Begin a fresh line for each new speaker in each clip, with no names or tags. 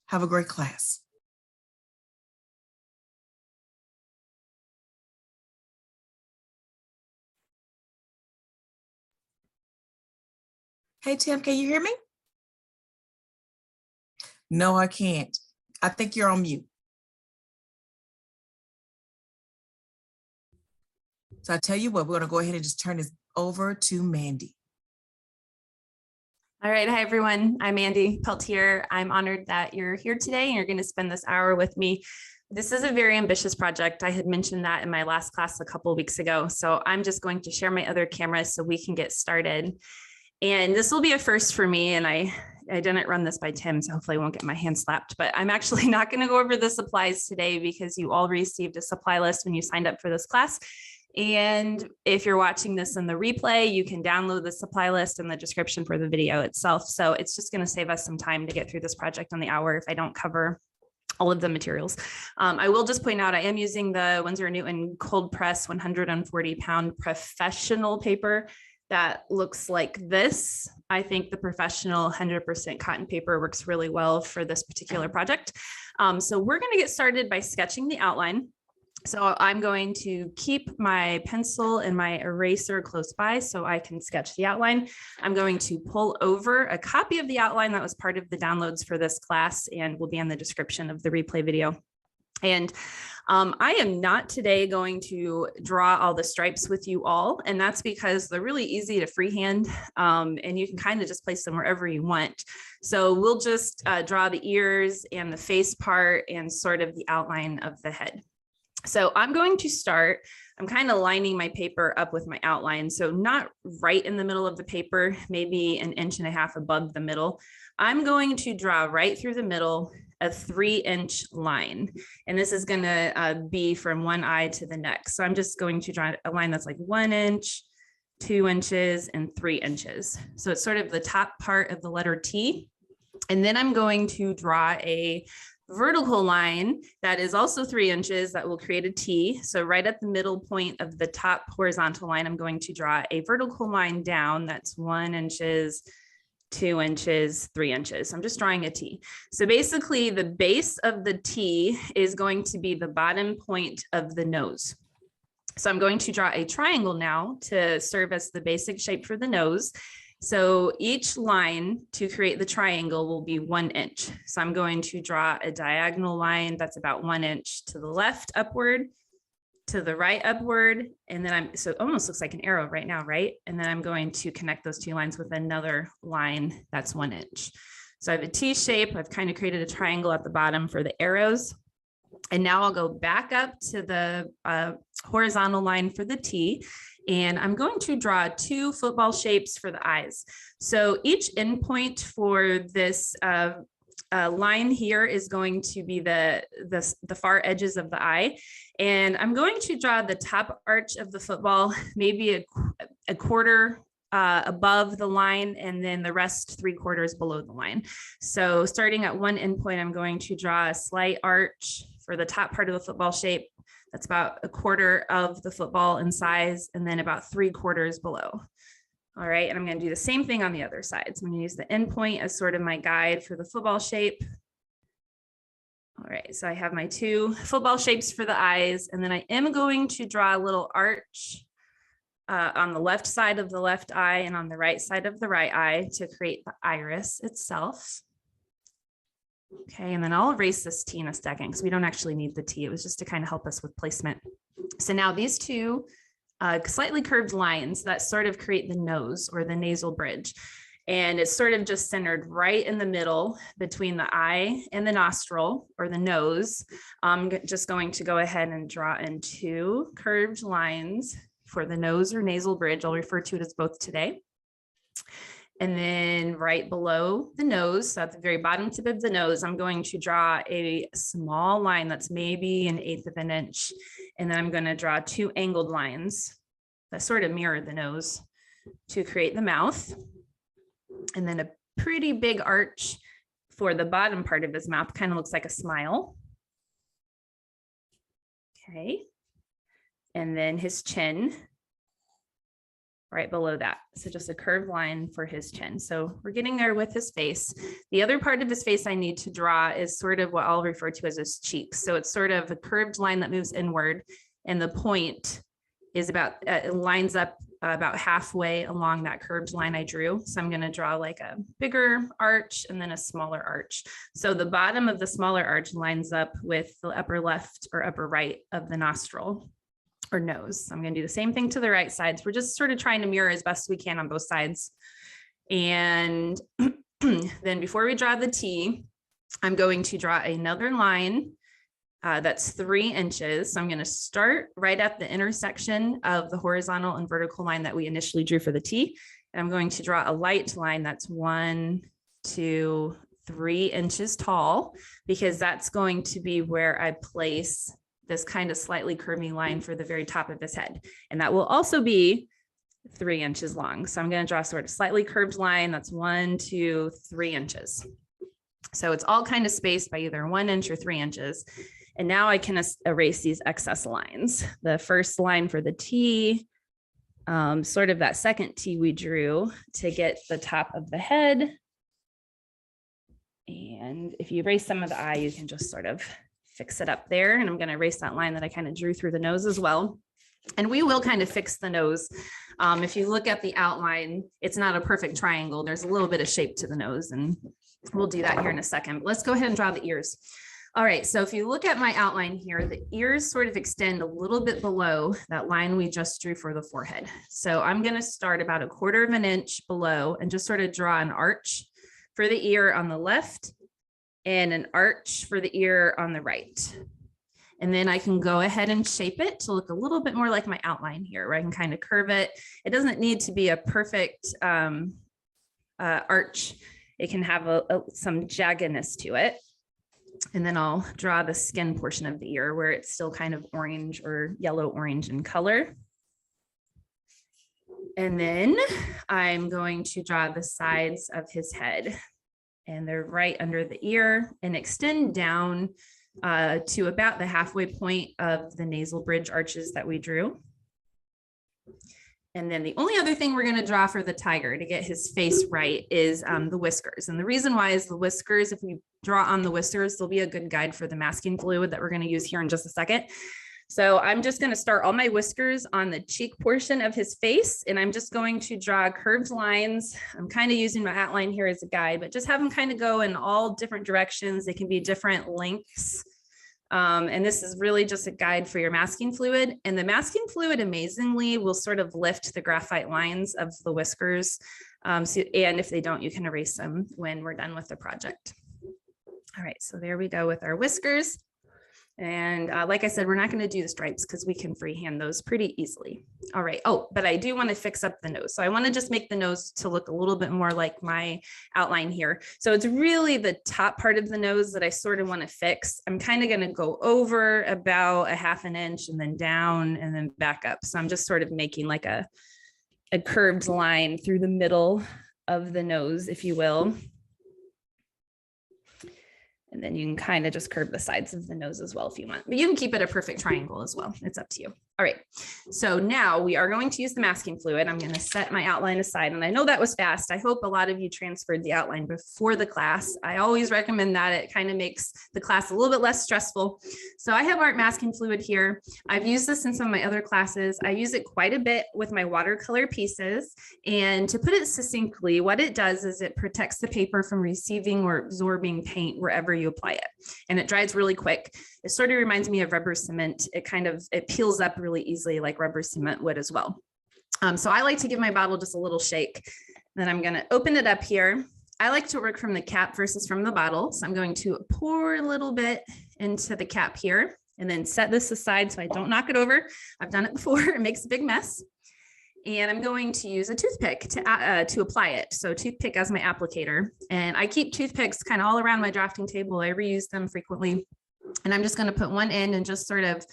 Have a great class. Hey, Tim, can you hear me? No, I can't. I think you're on mute. So I tell you what, we're going to go ahead and just turn this over to Mandy.
All right. Hi, everyone. I'm Mandy Peltier. I'm honored that you're here today and you're going to spend this hour with me. This is a very ambitious project. I had mentioned that in my last class a couple of weeks ago. So I'm just going to share my other camera so we can get started. And this will be a first for me. And I didn't run this by Tim, so hopefully I won't get my hand slapped, but I'm actually not going to go over the supplies today because you all received a supply list when you signed up for this class. And if you're watching this in the replay, you can download the supply list in the description for the video itself. So it's just going to save us some time to get through this project on the hour if I don't cover all of the materials. I will just point out I am using the Winsor & Newton cold press 140-pound professional paper that looks like this. I think the professional 100% cotton paper works really well for this particular project. So we're going to get started by sketching the outline. So I'm going to keep my pencil and my eraser close by so I can sketch the outline. I'm going to pull over a copy of the outline that was part of the downloads for this class and will be in the description of the replay video. And I am not today going to draw all the stripes with you all, and that's because they're really easy to freehand, and you can kind of just place them wherever you want. So we'll just draw the ears and the face part and sort of the outline of the head. So I'm going to start, I'm kind of lining my paper up with my outline. So not right in the middle of the paper, maybe 1.5 inches above the middle. I'm going to draw right through the middle a 3-inch line. And this is going to be from one eye to the next. So I'm just going to draw a line that's like 1 inch, 2 inches, and 3 inches. So it's sort of the top part of the letter T. And then I'm going to draw a vertical line that is also 3 inches that will create a T. So right at the middle point of the top horizontal line, I'm going to draw a vertical line down that's 1 inch, 2 inches, 3 inches. I'm just drawing a T. So basically the base of the T is going to be the bottom point of the nose. So I'm going to draw a triangle now to serve as the basic shape for the nose. So each line to create the triangle will be 1 inch. So I'm going to draw a diagonal line that's about 1 inch to the left upward, to the right upward, and then so it almost looks like an arrow right now, right? And then I'm going to connect those two lines with another line that's 1 inch. So I have a T shape. I've kind of created a triangle at the bottom for the arrows. And now I'll go back up to the horizontal line for the T. And I'm going to draw 2 football shapes for the eyes. So each endpoint for this line here is going to be the far edges of the eye. And I'm going to draw the top arch of the football, maybe a quarter above the line, and then the rest 3/4 below the line. So starting at one endpoint, I'm going to draw a slight arch for the top part of the football shape. That's about a quarter of the football in size, and then about 3/4 below. All right, and I'm going to do the same thing on the other side. So I'm going to use the endpoint as sort of my guide for the football shape. All right, so I have my 2 football shapes for the eyes, and then I am going to draw a little arch on the left side of the left eye and on the right side of the right eye to create the iris itself. Okay, and then I'll erase this T in a second because we don't actually need the T. It was just to kind of help us with placement. So now these 2 slightly curved lines that sort of create the nose or the nasal bridge. And it's sort of just centered right in the middle between the eye and the nostril or the nose. I'm just going to go ahead and draw in 2 curved lines for the nose or nasal bridge. I'll refer to it as both today. And then right below the nose, so at the very bottom tip of the nose, I'm going to draw a small line that's maybe 1/8 of an inch. And then I'm going to draw 2 angled lines that sort of mirror the nose to create the mouth. And then a pretty big arch for the bottom part of his mouth, kind of looks like a smile. Okay. And then his chin right below that. So just a curved line for his chin. So we're getting there with his face. The other part of his face I need to draw is sort of what I'll refer to as his cheeks. So it's sort of a curved line that moves inward, and the point is about, it lines up about halfway along that curved line I drew. So I'm going to draw like a bigger arch and then a smaller arch. So the bottom of the smaller arch lines up with the upper left or upper right of the nostril or nose. So I'm going to do the same thing to the right sides. We're just sort of trying to mirror as best we can on both sides. And then before we draw the T, I'm going to draw another line that's 3 inches. So I'm going to start right at the intersection of the horizontal and vertical line that we initially drew for the T. And I'm going to draw a light line that's 1, 2, 3 inches tall, because that's going to be where I place this kind of slightly curving line for the very top of his head. And that will also be 3 inches long. So I'm going to draw sort of slightly curved line that's 1, 2, 3 inches. So it's all kind of spaced by either 1 inch or 3 inches. And now I can erase these excess lines. The first line for the T, sort of that second T we drew to get the top of the head. And if you erase some of the eye, you can just sort of fix it up there. And I'm going to erase that line that I kind of drew through the nose as well. And we will kind of fix the nose. If you look at the outline, it's not a perfect triangle. There's a little bit of shape to the nose, and we'll do that here in a second. But let's go ahead and draw the ears. All right, so if you look at my outline here, the ears sort of extend a little bit below that line we just drew for the forehead. So I'm going to start about 1/4 inch below and just sort of draw an arch for the ear on the left and an arch for the ear on the right. And then I can go ahead and shape it to look a little bit more like my outline here, where I can kind of curve it. It doesn't need to be a perfect arch. It can have some jaggedness to it. And then I'll draw the skin portion of the ear where it's still kind of orange or yellow orange in color. And then I'm going to draw the sides of his head, and they're right under the ear and extend down to about the halfway point of the nasal bridge arches that we drew. And then the only other thing we're going to draw for the tiger to get his face right is the whiskers. And the reason why is the whiskers, if we draw on the whiskers, there'll be a good guide for the masking fluid that we're going to use here in just a second. So I'm just going to start all my whiskers on the cheek portion of his face, and I'm just going to draw curved lines. I'm kind of using my outline here as a guide, but just have them kind of go in all different directions. They can be different lengths. And this is really just a guide for your masking fluid. And the masking fluid amazingly will sort of lift the graphite lines of the whiskers. And if they don't, you can erase them when we're done with the project. All right, so there we go with our whiskers. And like I said, we're not going to do the stripes because we can freehand those pretty easily. All right. Oh, but I do want to fix up the nose. So I want to just make the nose to look a little bit more like my outline here. So it's really the top part of the nose that I sort of want to fix. I'm kind of going to go over about 1/2 inch and then down and then back up. So I'm just sort of making like a curved line through the middle of the nose, if you will. And then you can kind of just curve the sides of the nose as well if you want, but you can keep it a perfect triangle as well. It's up to you. All right. So now we are going to use the masking fluid. I'm going to set my outline aside, and I know that was fast. I hope a lot of you transferred the outline before the class. I always recommend that. It kind of makes the class a little bit less stressful. So I have art masking fluid here. I've used this in some of my other classes. I use it quite a bit with my watercolor pieces. And to put it succinctly, what it does is it protects the paper from receiving or absorbing paint wherever you apply it. And it dries really quick. It sort of reminds me of rubber cement. It peels up really easily like rubber cement would as well. So I like to give my bottle just a little shake. Then I'm going to open it up here. I like to work from the cap versus from the bottle. So I'm going to pour a little bit into the cap here and then set this aside so I don't knock it over. I've done it before. It makes a big mess. And I'm going to use a toothpick to apply it. So toothpick as my applicator. And I keep toothpicks kind of all around my drafting table. I reuse them frequently. And I'm just going to put one end and just sort of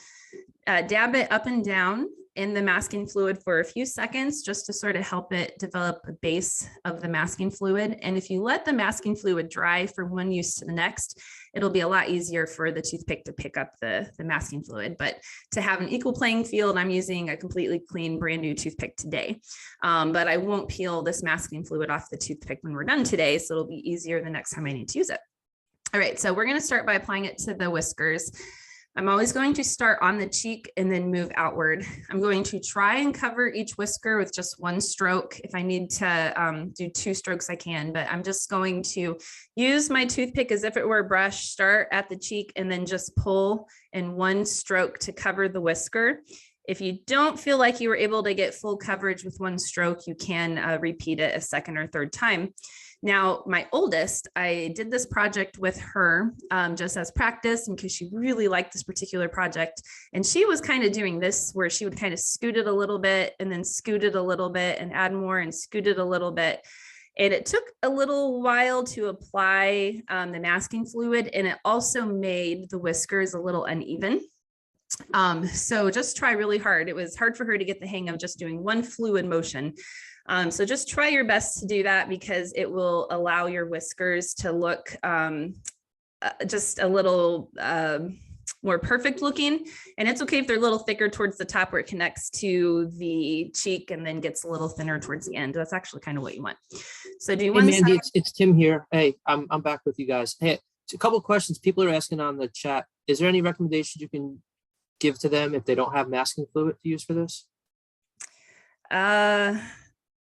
dab it up and down in the masking fluid for a few seconds just to sort of help it develop a base of the masking fluid. And if you let the masking fluid dry from one use to the next, it'll be a lot easier for the toothpick to pick up the masking fluid. But to have an equal playing field, I'm using a completely clean, brand new toothpick today. But I won't peel this masking fluid off the toothpick when we're done today, so it'll be easier the next time I need to use it. All right, so we're going to start by applying it to the whiskers. I'm always going to start on the cheek and then move outward. I'm going to try and cover each whisker with just one stroke. If I need to do 2 strokes, I can, but I'm just going to use my toothpick as if it were a brush, start at the cheek, and then just pull in one stroke to cover the whisker. If you don't feel like you were able to get full coverage with one stroke, you can repeat it a second or third time. Now, my oldest, I did this project with her just as practice and because she really liked this particular project. And she was kind of doing this where she would kind of scoot it a little bit and then scoot it a little bit and add more and scoot it a little bit. And it took a little while to apply the masking fluid, and it also made the whiskers a little uneven. So just try really hard. It was hard for her to get the hang of just doing one fluid motion. So just try your best to do that because it will allow your whiskers to look just a little more perfect looking. And it's okay if they're a little thicker towards the top where it connects to the cheek and then gets a little thinner towards the end. That's actually kind of what you want. So do you want
Mandy, it's Tim here. Hey, I'm back with you guys. Hey, a couple of questions people are asking on the chat. Is there any recommendations you can give to them if they don't have masking fluid to use for this?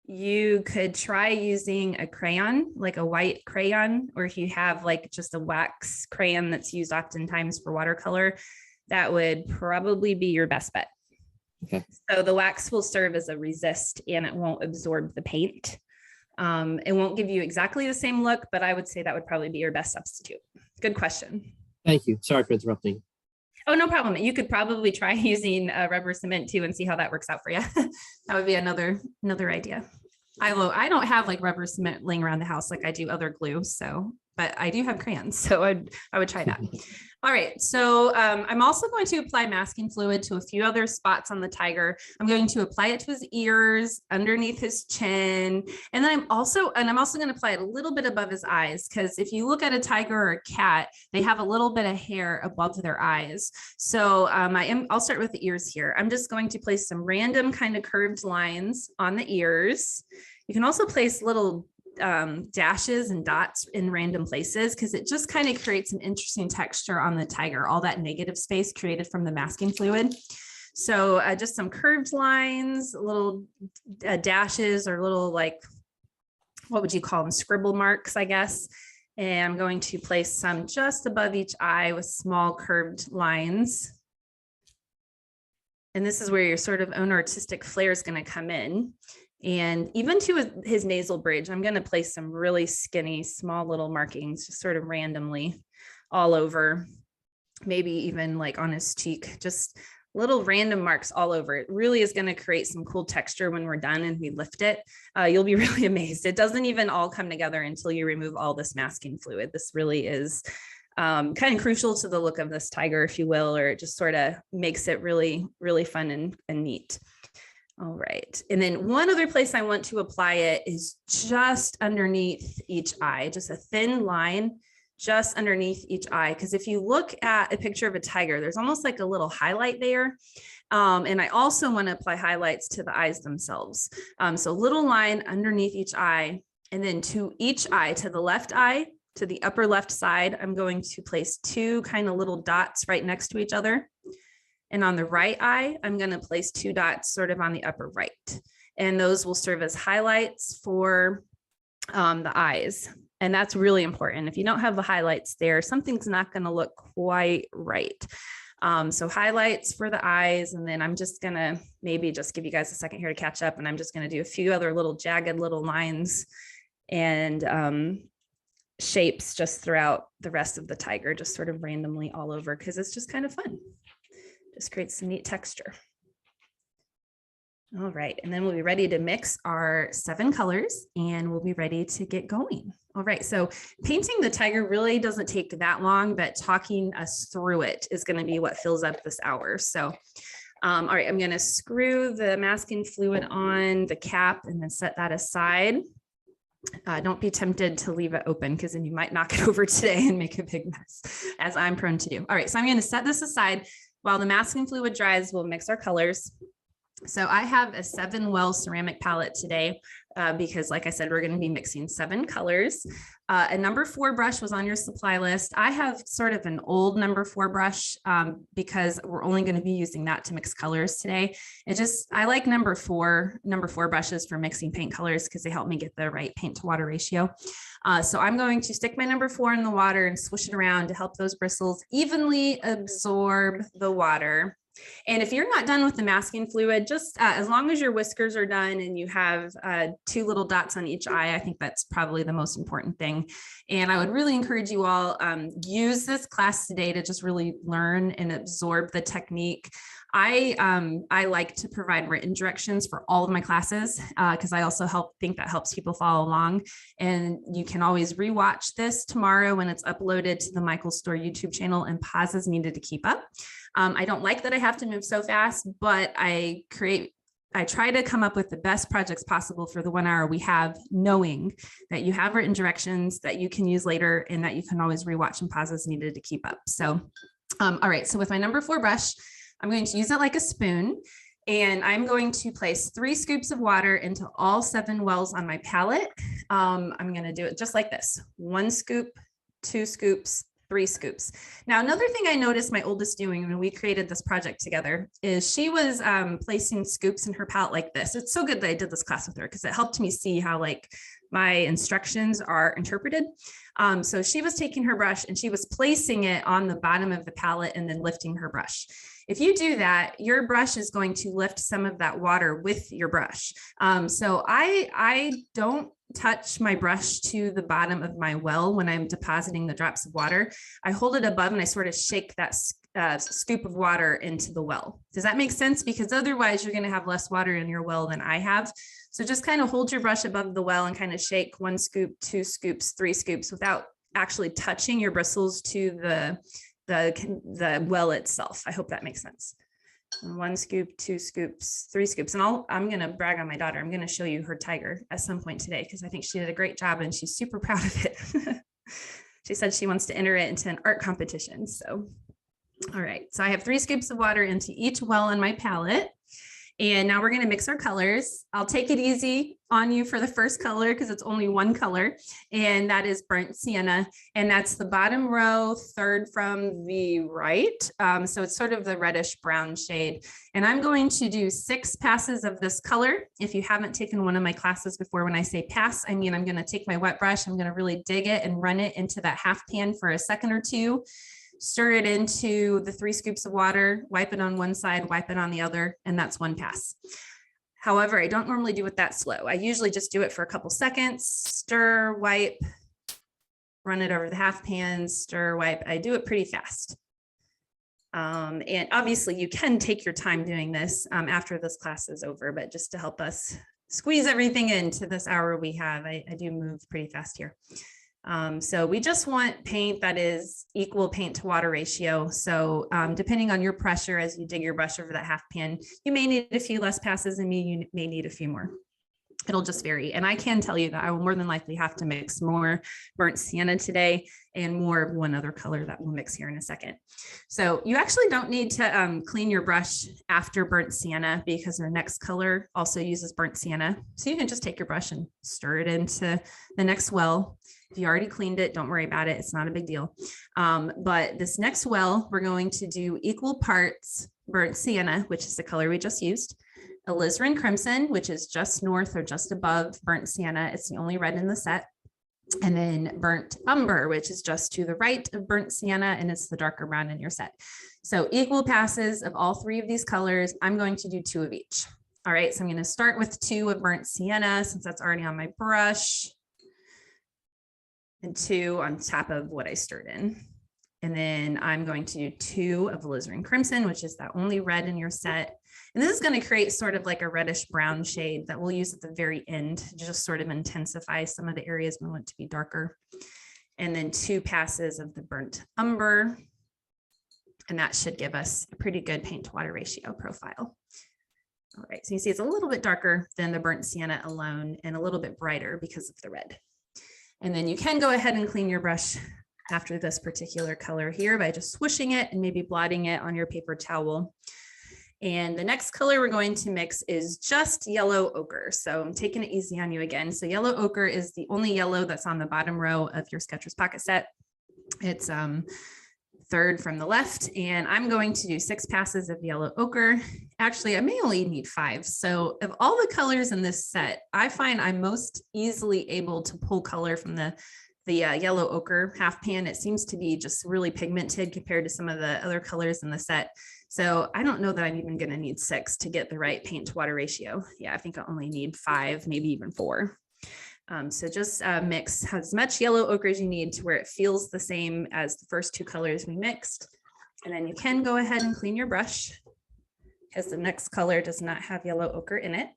You could try using a crayon, like a white crayon, or if you have like just a wax crayon that's used oftentimes for watercolor, that would probably be your best bet.
Okay.
So the wax will serve as a resist and it won't absorb the paint. It won't give you exactly the same look, but I would say that would probably be your best substitute. Good question.
Thank you. Sorry for interrupting.
Oh, no problem. You could probably try using rubber cement too and see how that works out for you. That would be another idea. I don't have like rubber cement laying around the house like I do other glue. So, but I do have crayons. So I would try that. All right. So I'm also going to apply masking fluid to a few other spots on the tiger. I'm going to apply it to his ears, underneath his chin. And then I'm also going to apply it a little bit above his eyes, because if you look at a tiger or a cat, they have a little bit of hair above their eyes. So I'll start with the ears here. I'm just going to place some random kind of curved lines on the ears. You can also place little dashes and dots in random places because it just kind of creates some interesting texture on the tiger, all that negative space created from the masking fluid. So just some curved lines, little dashes or little, like, what would you call them? Scribble marks, I guess. And I'm going to place some just above each eye with small curved lines. And this is where your sort of own artistic flair is going to come in. And even to his nasal bridge, I'm going to place some really skinny, small little markings, just sort of randomly all over, maybe even like on his cheek, just little random marks all over. It really is going to create some cool texture when we're done and we lift it. You'll be really amazed. It doesn't even all come together until you remove all this masking fluid. This really is kind of crucial to the look of this tiger, if you will, or it just sort of makes it really, really fun and neat. All right. And then one other place I want to apply it is just underneath each eye, just a thin line just underneath each eye. Because if you look at a picture of a tiger, there's almost like a little highlight there. And I also want to apply highlights to the eyes themselves. So little line underneath each eye, and then to each eye, to the left eye, to the upper left side, I'm going to place 2 kind of little dots right next to each other. And on the right eye, I'm going to place 2 dots sort of on the upper right. And those will serve as highlights for the eyes. And that's really important. If you don't have the highlights there, something's not going to look quite right. So highlights for the eyes. And then I'm just going to maybe just give you guys a second here to catch up. And I'm just going to do a few other little jagged little lines and shapes just throughout the rest of the tiger, just sort of randomly all over, because it's just kind of fun. Just creates some neat texture. All right, and then we'll be ready to mix our 7 colors and we'll be ready to get going. All right, so painting the tiger really doesn't take that long, but talking us through it is going to be what fills up this hour. So All right, I'm gonna screw the masking fluid on the cap and then set that aside. Don't be tempted to leave it open because then you might knock it over today and make a big mess, as I'm prone to do. All right, so I'm gonna set this aside. While the masking fluid dries, we'll mix our colors. So I have a 7-well ceramic palette today because like I said, we're going to be mixing 7 colors. A number 4 brush was on your supply list. I have sort of an old number 4 brush because we're only going to be using that to mix colors today. I like number 4 brushes for mixing paint colors because they help me get the right paint to water ratio. So I'm going to stick my number 4 in the water and swish it around to help those bristles evenly absorb the water. And if you're not done with the masking fluid, just as long as your whiskers are done and you have 2 little dots on each eye, I think that's probably the most important thing. And I would really encourage you all use this class today to just really learn and absorb the technique. I like to provide written directions for all of my classes because I also think that helps people follow along. And you can always rewatch this tomorrow when it's uploaded to the Michael Store YouTube channel and pause as needed to keep up. I don't like that I have to move so fast, but I try to come up with the best projects possible for the 1 hour we have, knowing that you have written directions that you can use later and that you can always rewatch and pause as needed to keep up. So, all right, so with my number 4 brush, I'm going to use it like a spoon, and I'm going to place 3 scoops of water into all 7 wells on my palette. I'm going to do it just like this: 1 scoop, 2 scoops, 3 scoops. Now, another thing I noticed my oldest doing when we created this project together is she was placing scoops in her palette like this. It's so good that I did this class with her because it helped me see how like my instructions are interpreted. So she was taking her brush and she was placing it on the bottom of the palette and then lifting her brush. If you do that, your brush is going to lift some of that water with your brush. So I don't touch my brush to the bottom of my well when I'm depositing the drops of water. I hold it above and I sort of shake that scoop of water into the well. Does that make sense? Because otherwise you're going to have less water in your well than I have. So just kind of hold your brush above the well and kind of shake 1 scoop, 2 scoops, 3 scoops without actually touching your bristles to the well itself. I hope that makes sense. 1 scoop, 2 scoops, 3 scoops. And I'm going to brag on my daughter. I'm going to show you her tiger at some point today because I think she did a great job and she's super proud of it. She said she wants to enter it into an art competition. So, all right. So I have 3 scoops of water into each well on my palette. And now we're going to mix our colors. I'll take it easy on you for the first color because it's only 1 color, and that is burnt sienna. And that's the bottom row, 3rd from the right. So it's sort of the reddish brown shade. And I'm going to do 6 passes of this color. If you haven't taken one of my classes before, when I say pass, I mean I'm going to take my wet brush, I'm going to really dig it and run it into that half pan for a second or 2. Stir it into the 3 scoops of water, wipe it on one side, wipe it on the other, and that's 1 pass. However, I don't normally do it that slow. I usually just do it for a couple seconds, stir, wipe, run it over the half pan, stir, wipe. I do it pretty fast. And obviously you can take your time doing this after this class is over, but just to help us squeeze everything into this hour we have, I do move pretty fast here. So we just want paint that is equal paint to water ratio. So depending on your pressure as you dig your brush over that half pan, you may need a few less passes and you may need a few more. It'll just vary. And I can tell you that I will more than likely have to mix more burnt sienna today and more of one other color that we'll mix here in a second. So you actually don't need to clean your brush after burnt sienna because our next color also uses burnt sienna. So you can just take your brush and stir it into the next well. If you already cleaned it, don't worry about it. It's not a big deal. But this next well, we're going to do equal parts burnt sienna, which is the color we just used, alizarin crimson, which is just north or just above burnt sienna. It's the only red in the set. And then burnt umber, which is just to the right of burnt sienna, and it's the darker brown in your set. So equal passes of all 3 of these colors. I'm going to do 2 of each. All right, so I'm going to start with 2 of burnt sienna since that's already on my brush, and 2 on top of what I stirred in. And then I'm going to do 2 of alizarin crimson, which is that only red in your set. And this is going to create sort of like a reddish brown shade that we'll use at the very end to just sort of intensify some of the areas we want to be darker. And then 2 passes of the burnt umber. And that should give us a pretty good paint to water ratio profile. All right, so you see it's a little bit darker than the burnt sienna alone and a little bit brighter because of the red. And then you can go ahead and clean your brush after this particular color here by just swooshing it and maybe blotting it on your paper towel. And the next color we're going to mix is just yellow ochre. So I'm taking it easy on you again. So yellow ochre is the only yellow that's on the bottom row of your Sketchers pocket set. It's third from the left, and I'm going to do 6 passes of yellow ochre. Actually, I may only need 5. So of all the colors in this set, I find I'm most easily able to pull color from the yellow ochre half pan. It seems to be just really pigmented compared to some of the other colors in the set. So I don't know that I'm even going to need 6 to get the right paint to water ratio. Yeah, I think I only need 5, maybe even 4. So just mix as much yellow ochre as you need to where it feels the same as the first 2 colors we mixed. And then you can go ahead and clean your brush because the next color does not have yellow ochre in it.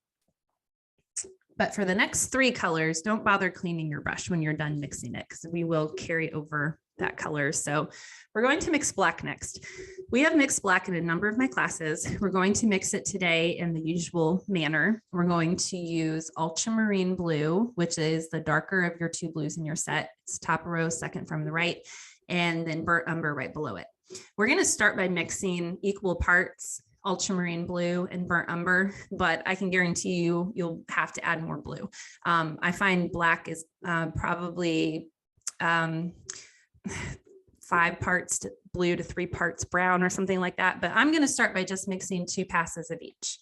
But for the next 3 colors, don't bother cleaning your brush when you're done mixing it because we will carry over that color. So we're going to mix black next. We have mixed black in a number of my classes. We're going to mix it today in the usual manner. We're going to use Ultramarine blue, which is the darker of your 2 blues in your set. It's top row, second from the right, and then burnt umber right below it. We're going to start by mixing equal parts ultramarine blue and burnt umber, but I can guarantee you, you'll have to add more blue. I find black is probably 5 parts to blue to 3 parts brown or something like that. But I'm going to start by just mixing 2 passes of each.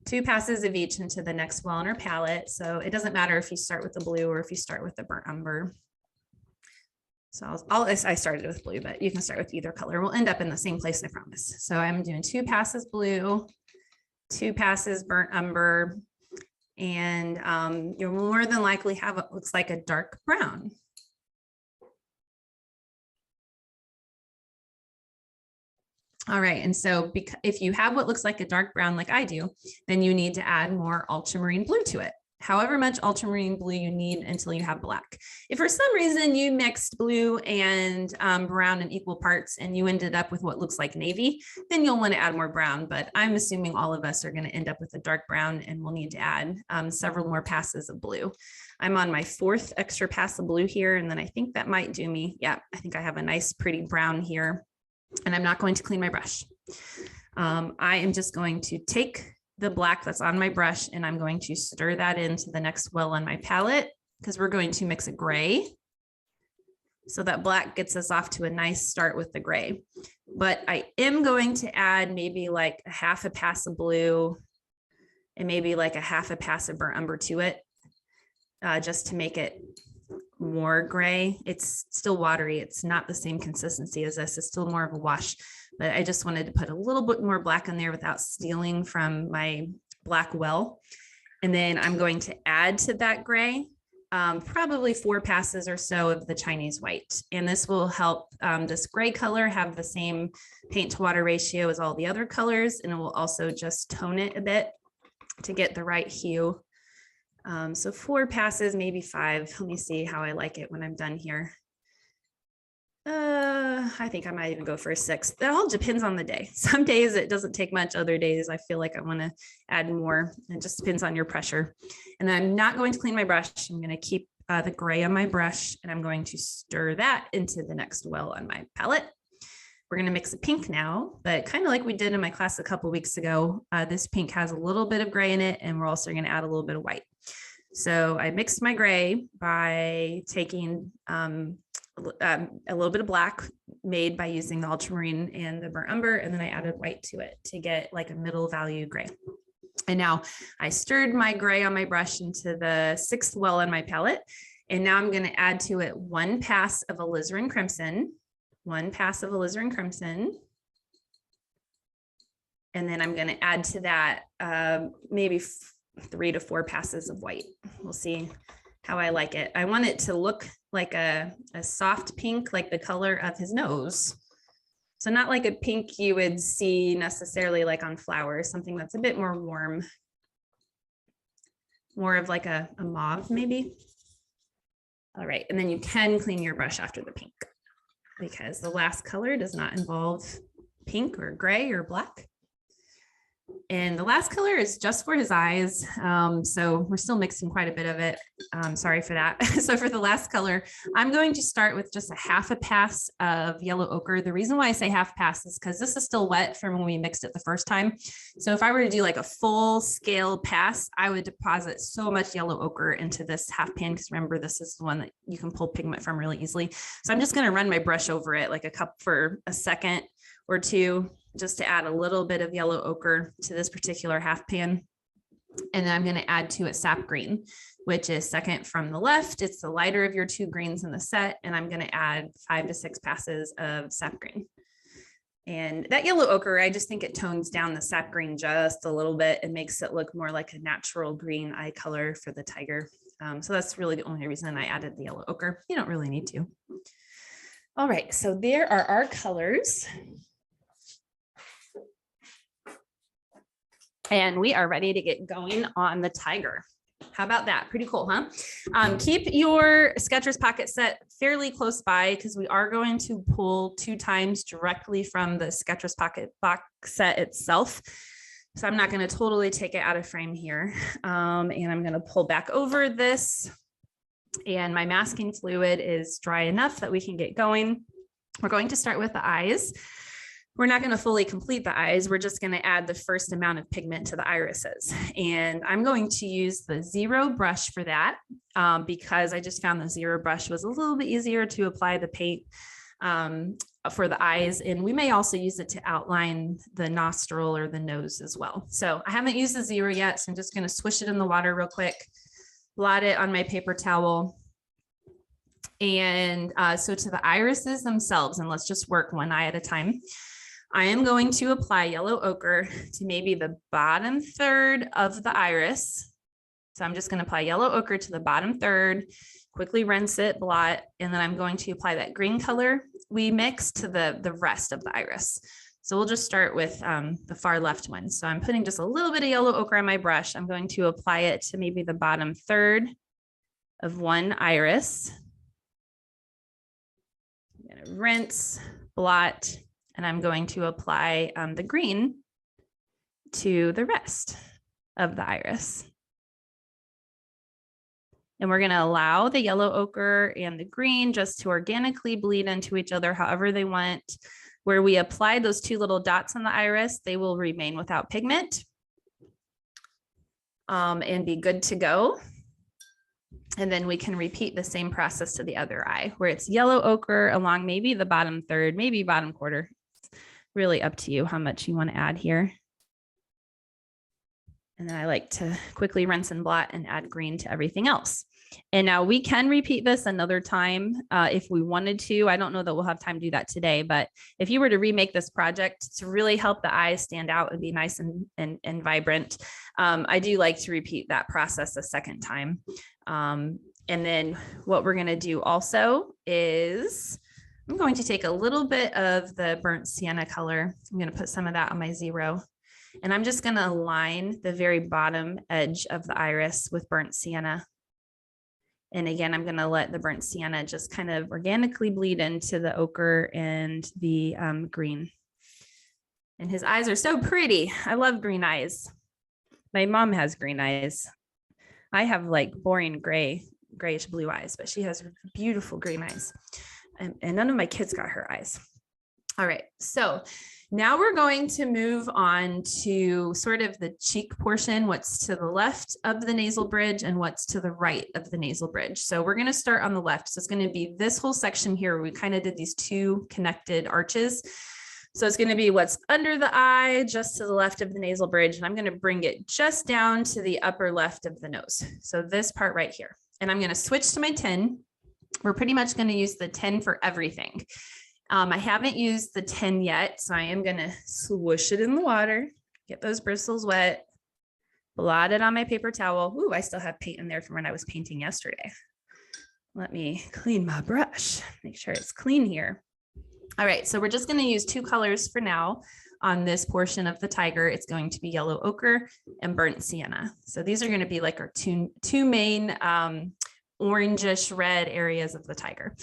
2 passes of each into the next well on our palette. So it doesn't matter if you start with the blue or if you start with the burnt umber. So I started with blue, but you can start with either color. We'll end up in the same place, I promise. So I'm doing 2 passes blue, 2 passes burnt umber, and you'll more than likely have what looks like a dark brown. All right, and so if you have what looks like a dark brown like I do, then you need to add more ultramarine blue to it. However much ultramarine blue you need until you have black. If for some reason you mixed blue and brown in equal parts and you ended up with what looks like navy, then you'll want to add more brown, but I'm assuming all of us are going to end up with a dark brown and we'll need to add several more passes of blue. I'm on my 4th extra pass of blue here, and then I think that might do me. Yeah, I think I have a nice pretty brown here, and I'm not going to clean my brush. I am just going to take the black that's on my brush and I'm going to stir that into the next well on my palette because we're going to mix a gray. So that black gets us off to a nice start with the gray. But I am going to add maybe like a half a pass of blue and maybe like a half a pass of burnt umber to it just to make it more gray. It's still watery. It's not the same consistency as this. It's still more of a wash, but I just wanted to put a little bit more black in there without stealing from my black well. And then I'm going to add to that gray, probably 4 passes or so of the Chinese white. And this will help this gray color have the same paint to water ratio as all the other colors. And it will also just tone it a bit to get the right hue. So 4 passes, maybe 5. Let me see how I like it when I'm done here. I think I might even go for a 6. That all depends on the day. Some days it doesn't take much. Other days I feel like I want to add more. It just depends on your pressure. And I'm not going to clean my brush. I'm going to keep the gray on my brush, and I'm going to stir that into the next well on my palette. We're going to mix a pink now, but kind of like we did in my class a couple weeks ago, this pink has a little bit of gray in it, and we're also going to add a little bit of white. So I mixed my gray by taking a little bit of black made by using the ultramarine and the burnt umber, and then I added white to it to get like a middle value gray. And now I stirred my gray on my brush into the 6th well on my palette, and now I'm going to add to it 1 pass of alizarin crimson. 1 pass of alizarin crimson. And then I'm going to add to that maybe 3 to 4 passes of white. We'll see how I like it. I want it to look like a soft pink, like the color of his nose. So not like a pink you would see necessarily like on flowers, something that's a bit more warm, more of like a mauve maybe. All right, and then you can clean your brush after the pink, because the last color does not involve pink or gray or black. And the last color is just for his eyes. So we're still mixing quite a bit of it. Sorry for that. So for the last color, I'm going to start with just a half a pass of yellow ochre. The reason why I say half pass is because this is still wet from when we mixed it the first time. So if I were to do like a full scale pass, I would deposit so much yellow ochre into this half pan, because remember, this is the one that you can pull pigment from really easily. So I'm just going to run my brush over it like a cup for a second or two, just to add a little bit of yellow ochre to this particular half pan. And then I'm going to add to it sap green, which is second from the left. It's the lighter of your two greens in the set. And I'm going to add 5 to 6 passes of sap green. And that yellow ochre, I just think it tones down the sap green just a little bit and makes it look more like a natural green eye color for the tiger. So that's really the only reason I added the yellow ochre. You don't really need to. All right, so there are our colors. And we are ready to get going on the tiger. How about that? Pretty cool, huh? Keep your Sketchers pocket set fairly close by, because we are going to pull 2 times directly from the Sketchers pocket box set itself. So I'm not going to totally take it out of frame here. And I'm going to pull back over this. And my masking fluid is dry enough that we can get going. We're going to start with the eyes. We're not going to fully complete the eyes. We're just going to add the first amount of pigment to the irises. And I'm going to use the 0 brush for that, because I just found the 0 brush was a little bit easier to apply the paint for the eyes. And we may also use it to outline the nostril or the nose as well. So I haven't used the 0 yet, so I'm just going to swish it in the water real quick, blot it on my paper towel. And so to the irises themselves, and let's just work one eye at a time. I am going to apply yellow ochre to maybe the bottom third of the iris. So I'm just going to apply yellow ochre to the bottom third, quickly rinse it, blot, and then I'm going to apply that green color we mixed to the rest of the iris. So we'll just start with the far left one. So I'm putting just a little bit of yellow ochre on my brush. I'm going to apply it to maybe the bottom third of one iris. I'm going to rinse, blot, and I'm going to apply the green to the rest of the iris. And we're going to allow the yellow ochre and the green just to organically bleed into each other however they want. Where we apply those 2 little dots on the iris, they will remain without pigment and be good to go. And then we can repeat the same process to the other eye, where it's yellow ochre along maybe the bottom third, maybe bottom quarter. Really up to you how much you want to add here. And then I like to quickly rinse and blot and add green to everything else. And now we can repeat this another time if we wanted to. I don't know that we'll have time to do that today, but if you were to remake this project to really help the eyes stand out and be nice and vibrant, I do like to repeat that process a second time. And then what we're going to do also is I'm going to take a little bit of the burnt sienna color. I'm going to put some of that on my 0. And I'm just going to align the very bottom edge of the iris with burnt sienna. And again, I'm going to let the burnt sienna just kind of organically bleed into the ochre and the green. And his eyes are so pretty. I love green eyes. My mom has green eyes. I have like boring grayish blue eyes, but she has beautiful green eyes. And none of my kids got her eyes. All right, so now we're going to move on to sort of the cheek portion, what's to the left of the nasal bridge and what's to the right of the nasal bridge. So we're going to start on the left. So it's going to be this whole section here where we kind of did these 2 connected arches. So it's going to be what's under the eye, just to the left of the nasal bridge. And I'm going to bring it just down to the upper left of the nose. So this part right here. And I'm going to switch to my 10. We're pretty much going to use the 10 for everything. I haven't used the 10 yet, so I am going to swoosh it in the water, get those bristles wet, blot it on my paper towel. Ooh, I still have paint in there from when I was painting yesterday. Let me clean my brush, make sure it's clean here. All right, so we're just going to use 2 colors for now on this portion of the tiger. It's going to be yellow ochre and burnt sienna. So these are going to be like our two main orangish red areas of the tiger.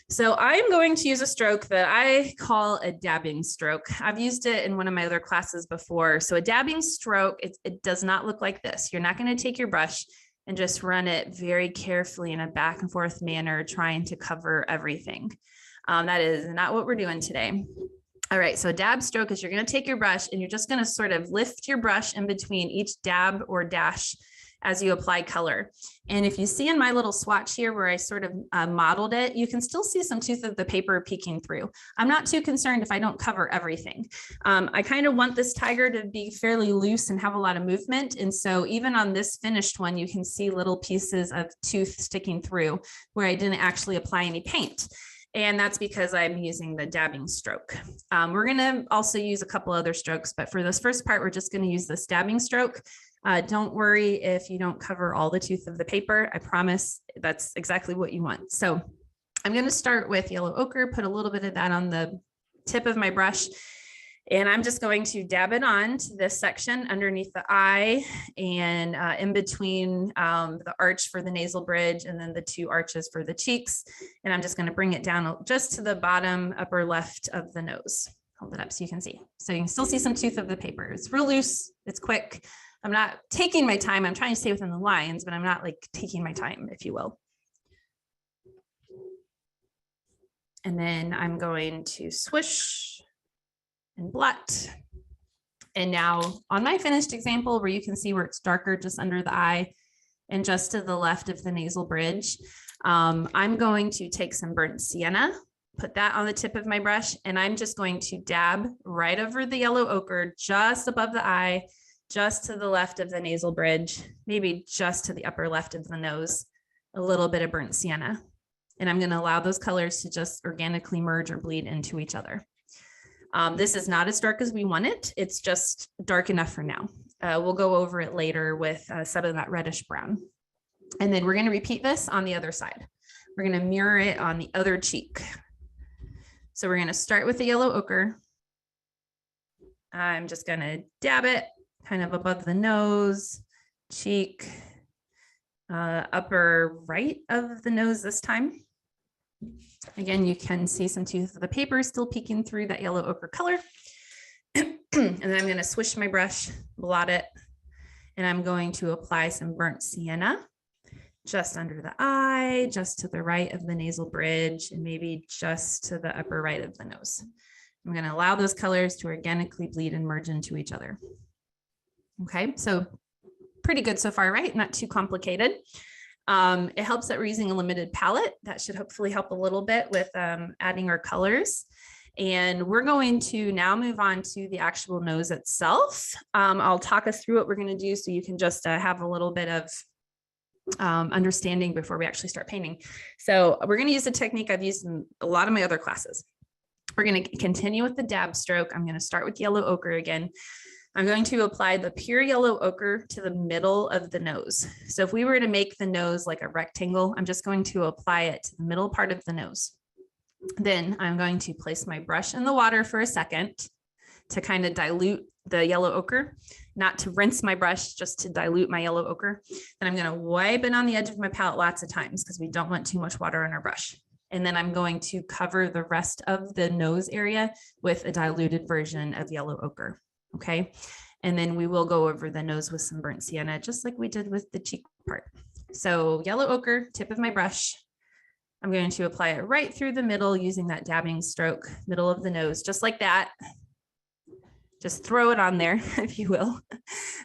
So I'm going to use a stroke that I call a dabbing stroke. I've used it in one of my other classes before. So a dabbing stroke, it does not look like this. You're not going to take your brush and just run it very carefully in a back and forth manner, trying to cover everything. That is not what we're doing today. All right, so a dab stroke is you're going to take your brush and you're just going to sort of lift your brush in between each dab or dash as you apply color. And if you see in my little swatch here where I sort of modeled it, you can still see some tooth of the paper peeking through. I'm not too concerned if I don't cover everything. I kind of want this tiger to be fairly loose and have a lot of movement. And so even on this finished one, you can see little pieces of tooth sticking through where I didn't actually apply any paint. And that's because I'm using the dabbing stroke. We're gonna also use a couple other strokes, but for this first part, we're just gonna use the dabbing stroke. Don't worry if you don't cover all the tooth of the paper. I promise that's exactly what you want. So I'm gonna start with yellow ochre, put a little bit of that on the tip of my brush. And I'm just going to dab it on to this section underneath the eye and in between the arch for the nasal bridge and then the two arches for the cheeks. And I'm just going to bring it down just to the bottom upper left of the nose. Hold it up so you can see. So you can still see some tooth of the paper. It's real loose. It's quick. I'm not taking my time. I'm trying to stay within the lines, but I'm not like taking my time, if you will. And then I'm going to swish and blot. And now on my finished example where you can see where it's darker just under the eye and just to the left of the nasal bridge, I'm going to take some burnt sienna, put that on the tip of my brush, and I'm just going to dab right over the yellow ochre, just above the eye, just to the left of the nasal bridge, maybe just to the upper left of the nose, a little bit of burnt sienna. And I'm going to allow those colors to just organically merge or bleed into each other. This is not as dark as we want it. It's just dark enough for now. We'll go over it later with some of that reddish brown. And then we're going to repeat this on the other side. We're going to mirror it on the other cheek. So we're going to start with the yellow ochre. I'm just going to dab it kind of above the nose, cheek, upper right of the nose this time. Again, you can see some tooth of the paper still peeking through that yellow ochre color. And then I'm going to swish my brush, blot it, and I'm going to apply some burnt sienna just under the eye, just to the right of the nasal bridge, and maybe just to the upper right of the nose. I'm going to allow those colors to organically bleed and merge into each other. Okay, so pretty good so far, right? Not too complicated. It helps that we're using a limited palette. That should hopefully help a little bit with adding our colors. And we're going to now move on to the actual nose itself. I'll talk us through what we're going to do so you can just have a little bit of understanding before we actually start painting. So we're going to use a technique I've used in a lot of my other classes. We're going to continue with the dab stroke. I'm going to start with yellow ochre again. I'm going to apply the pure yellow ochre to the middle of the nose. So if we were to make the nose like a rectangle, I'm just going to apply it to the middle part of the nose. Then I'm going to place my brush in the water for a second to kind of dilute the yellow ochre, not to rinse my brush, just to dilute my yellow ochre. Then I'm going to wipe it on the edge of my palette lots of times because we don't want too much water on our brush. And then I'm going to cover the rest of the nose area with a diluted version of yellow ochre. Okay. And then we will go over the nose with some burnt sienna, just like we did with the cheek part. So yellow ochre, tip of my brush. I'm going to apply it right through the middle using that dabbing stroke, middle of the nose, just like that. Just throw it on there, if you will.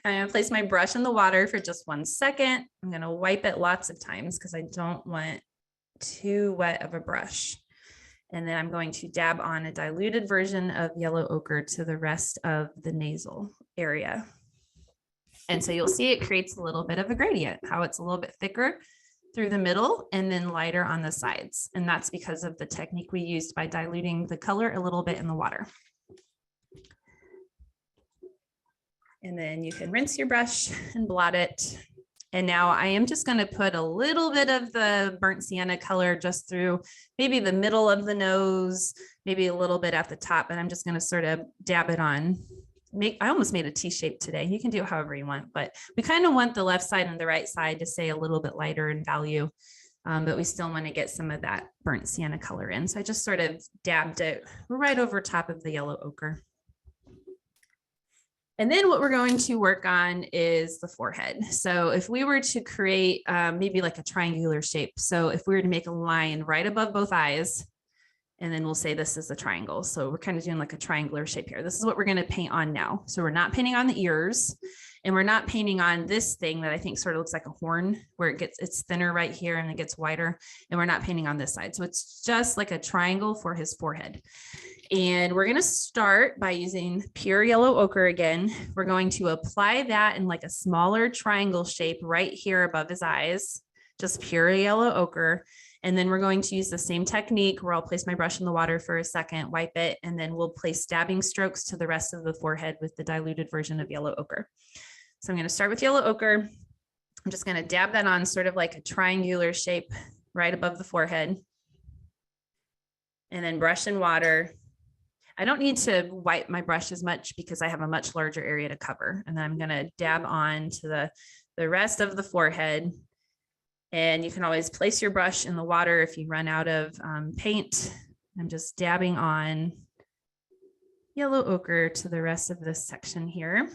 I'm going to place my brush in the water for just 1 second. I'm going to wipe it lots of times because I don't want too wet of a brush. And then I'm going to dab on a diluted version of yellow ochre to the rest of the nasal area. And so you'll see it creates a little bit of a gradient, how it's a little bit thicker through the middle and then lighter on the sides. And that's because of the technique we used by diluting the color a little bit in the water. And then you can rinse your brush and blot it. And now I am just going to put a little bit of the burnt sienna color just through maybe the middle of the nose, maybe a little bit at the top, and I'm just going to sort of dab it on. I almost made a T shape today. You can do it however you want, but we kind of want the left side and the right side to stay a little bit lighter in value. but we still want to get some of that burnt sienna color in. So I just sort of dabbed it right over top of the yellow ochre. And then what we're going to work on is the forehead. So if we were to create maybe like a triangular shape. So if we were to make a line right above both eyes, and then we'll say this is a triangle. So we're kind of doing like a triangular shape here. This is what we're going to paint on now. So we're not painting on the ears, and we're not painting on this thing that I think sort of looks like a horn, where it's thinner right here and it gets wider. And we're not painting on this side. So it's just like a triangle for his forehead. And we're going to start by using pure yellow ochre again. We're going to apply that in like a smaller triangle shape right here above his eyes, just pure yellow ochre. And then we're going to use the same technique where I'll place my brush in the water for a second, wipe it, and then we'll place dabbing strokes to the rest of the forehead with the diluted version of yellow ochre. So I'm going to start with yellow ochre. I'm just going to dab that on sort of like a triangular shape right above the forehead. And then brush in water. I don't need to wipe my brush as much because I have a much larger area to cover. And then I'm going to dab on to the rest of the forehead. And you can always place your brush in the water if you run out of paint. I'm just dabbing on yellow ochre to the rest of this section here.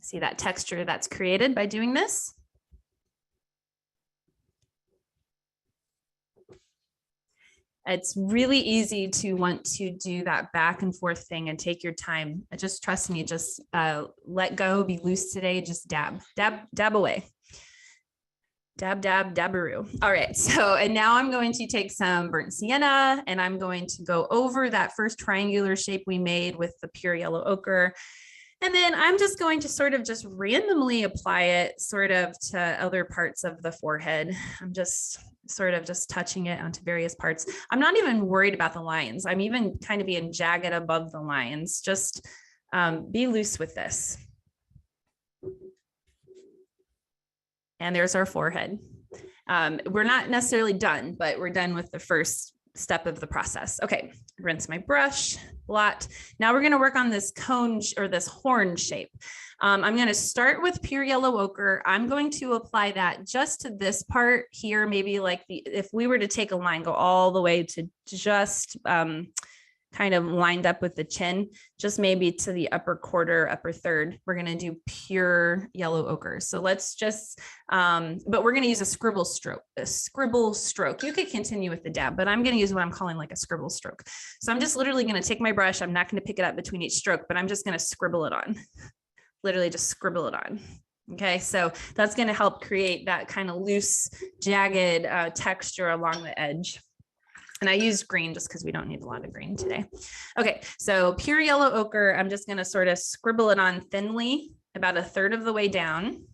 See that texture that's created by doing this? It's really easy to want to do that back and forth thing and take your time. Just trust me, just let go, be loose today, just dab, dab, dab away. Dab, dab, dabberoo. All right, so, and now I'm going to take some burnt sienna and I'm going to go over that first triangular shape we made with the pure yellow ochre. And then I'm just going to sort of just randomly apply it sort of to other parts of the forehead. I'm just sort of just touching it onto various parts. I'm not even worried about the lines. I'm even kind of being jagged above the lines. Just be loose with this. And there's our forehead. We're not necessarily done, but we're done with the first step of the process. Okay, rinse my brush, blot. Now we're going to work on this cone or this horn shape. I'm going to start with pure yellow ochre. I'm going to apply that just to this part here, maybe like if we were to take a line, go all the way to just kind of lined up with the chin, just maybe to the upper quarter, upper third. We're going to do pure yellow ochre. So let's just, but we're going to use a scribble stroke, You could continue with the dab, but I'm going to use what I'm calling like a scribble stroke. So I'm just literally going to take my brush. I'm not going to pick it up between each stroke, but I'm just going to scribble it on, literally just scribble it on. Okay, so that's going to help create that kind of loose, jagged texture along the edge. And I used green just because we don't need a lot of green today. Okay, so pure yellow ochre, I'm just going to sort of scribble it on thinly, about a third of the way down.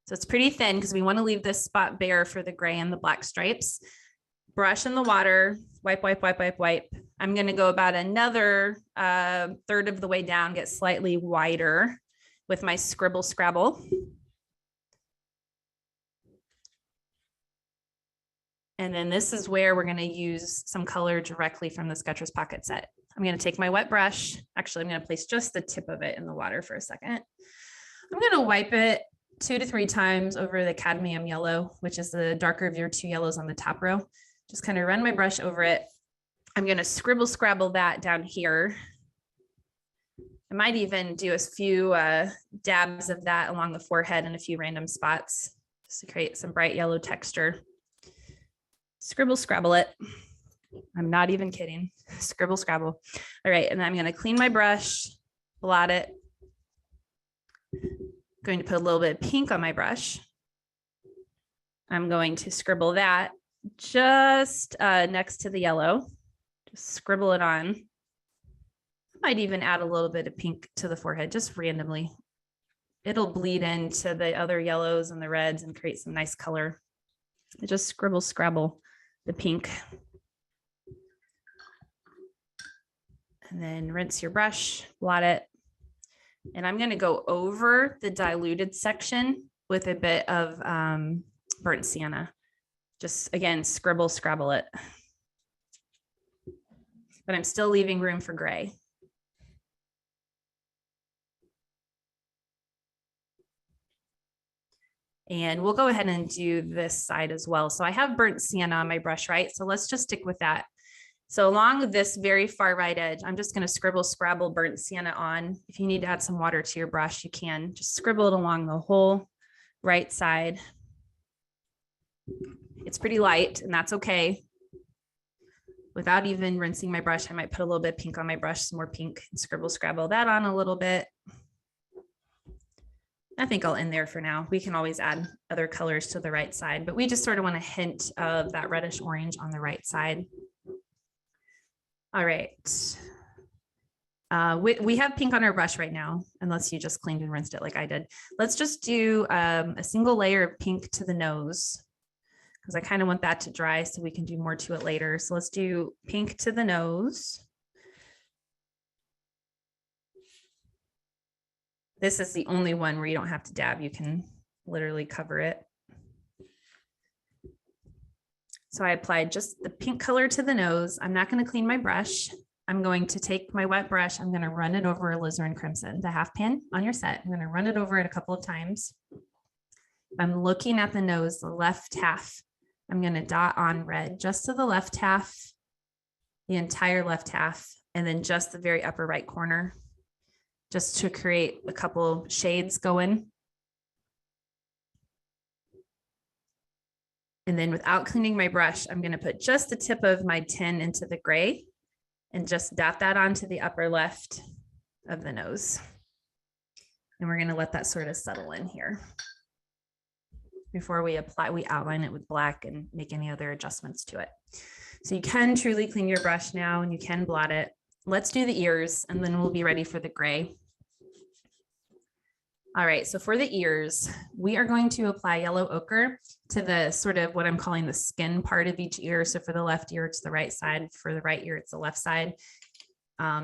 So it's pretty thin because we want to leave this spot bare for the gray and the black stripes. Brush in the water, wipe, wipe, wipe, wipe, wipe. I'm going to go about another third of the way down, get slightly wider with my scribble scrabble. And then this is where we're going to use some color directly from the Sketchers Pocket Set. I'm going to take my wet brush. Actually, I'm going to place just the tip of it in the water for a second. I'm going to wipe it 2 to 3 times over the cadmium yellow, which is the darker of your 2 yellows on the top row. Just kind of run my brush over it. I'm going to scribble scrabble that down here. I might even do a few dabs of that along the forehead in a few random spots just to create some bright yellow texture. Scribble scrabble it. I'm not even kidding. Scribble scrabble. All right, and then I'm going to clean my brush, blot it. I'm going to put a little bit of pink on my brush. I'm going to scribble that just next to the yellow. Just scribble it on. I might even add a little bit of pink to the forehead, just randomly. It'll bleed into the other yellows and the reds and create some nice color. Just scribble scrabble the pink. And then rinse your brush, blot it. And I'm going to go over the diluted section with a bit of burnt sienna. Just again, scribble scrabble it. But I'm still leaving room for gray. And we'll go ahead and do this side as well. So I have burnt sienna on my brush, right? So let's just stick with that. So along this very far right edge, I'm just going to scribble, scrabble burnt sienna on. If you need to add some water to your brush, you can just scribble it along the whole right side. It's pretty light, and that's okay. Without even rinsing my brush, I might put a little bit of pink on my brush, some more pink, and scribble, scrabble that on a little bit. I think I'll end there for now. We can always add other colors to the right side, but we just sort of want a hint of that reddish orange on the right side. All right. We have pink on our brush right now, unless you just cleaned and rinsed it like I did. Let's just do a single layer of pink to the nose, because I kind of want that to dry so we can do more to it later. So let's do pink to the nose. This is the only one where you don't have to dab. You can literally cover it. So I applied just the pink color to the nose. I'm not going to clean my brush. I'm going to take my wet brush. I'm going to run it over Alizarin Crimson, the half pan on your set. I'm going to run it over it a couple of times. I'm looking at the nose, the left half. I'm going to dot on red just to the left half, the entire left half, and then just the very upper right corner, just to create a couple shades going. And then without cleaning my brush, I'm going to put just the tip of my tin into the gray and just dot that onto the upper left of the nose. And we're going to let that sort of settle in here before we apply. We outline it with black and make any other adjustments to it. So you can truly clean your brush now and you can blot it. Let's do the ears and then we'll be ready for the gray. All right, so for the ears, we are going to apply yellow ochre to the sort of what I'm calling the skin part of each ear. So for the left ear, it's the right side. For the right ear, it's the left side.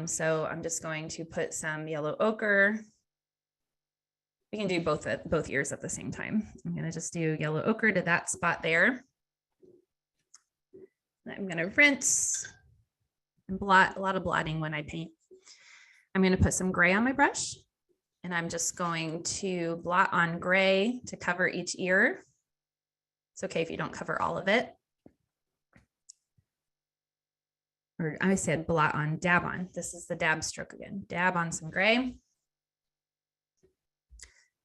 So I'm just going to put some yellow ochre. We can do both ears at the same time. I'm going to just do yellow ochre to that spot there. I'm going to rinse and blot, a lot of blotting when I paint. I'm going to put some gray on my brush. And I'm just going to blot on gray to cover each ear. It's okay if you don't cover all of it. Or I said blot on, dab on. This is the dab stroke again. Dab on some gray.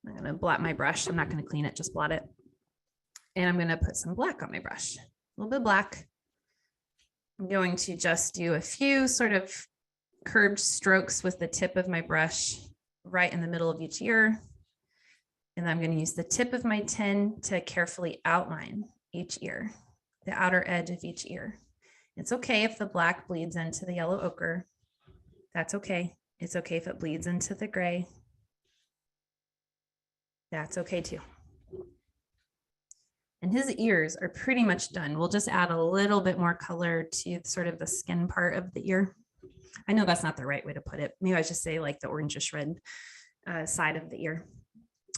I'm going to blot my brush. I'm not going to clean it, just blot it. And I'm going to put some black on my brush, a little bit of black. I'm going to just do a few sort of curved strokes with the tip of my brush right in the middle of each ear. And I'm going to use the tip of my tin to carefully outline each ear, the outer edge of each ear. It's okay if the black bleeds into the yellow ochre. That's okay. It's okay if it bleeds into the gray. That's okay too. And his ears are pretty much done. We'll just add a little bit more color to sort of the skin part of the ear. I know that's not the right way to put it. Maybe I should say like the orangish red side of the ear.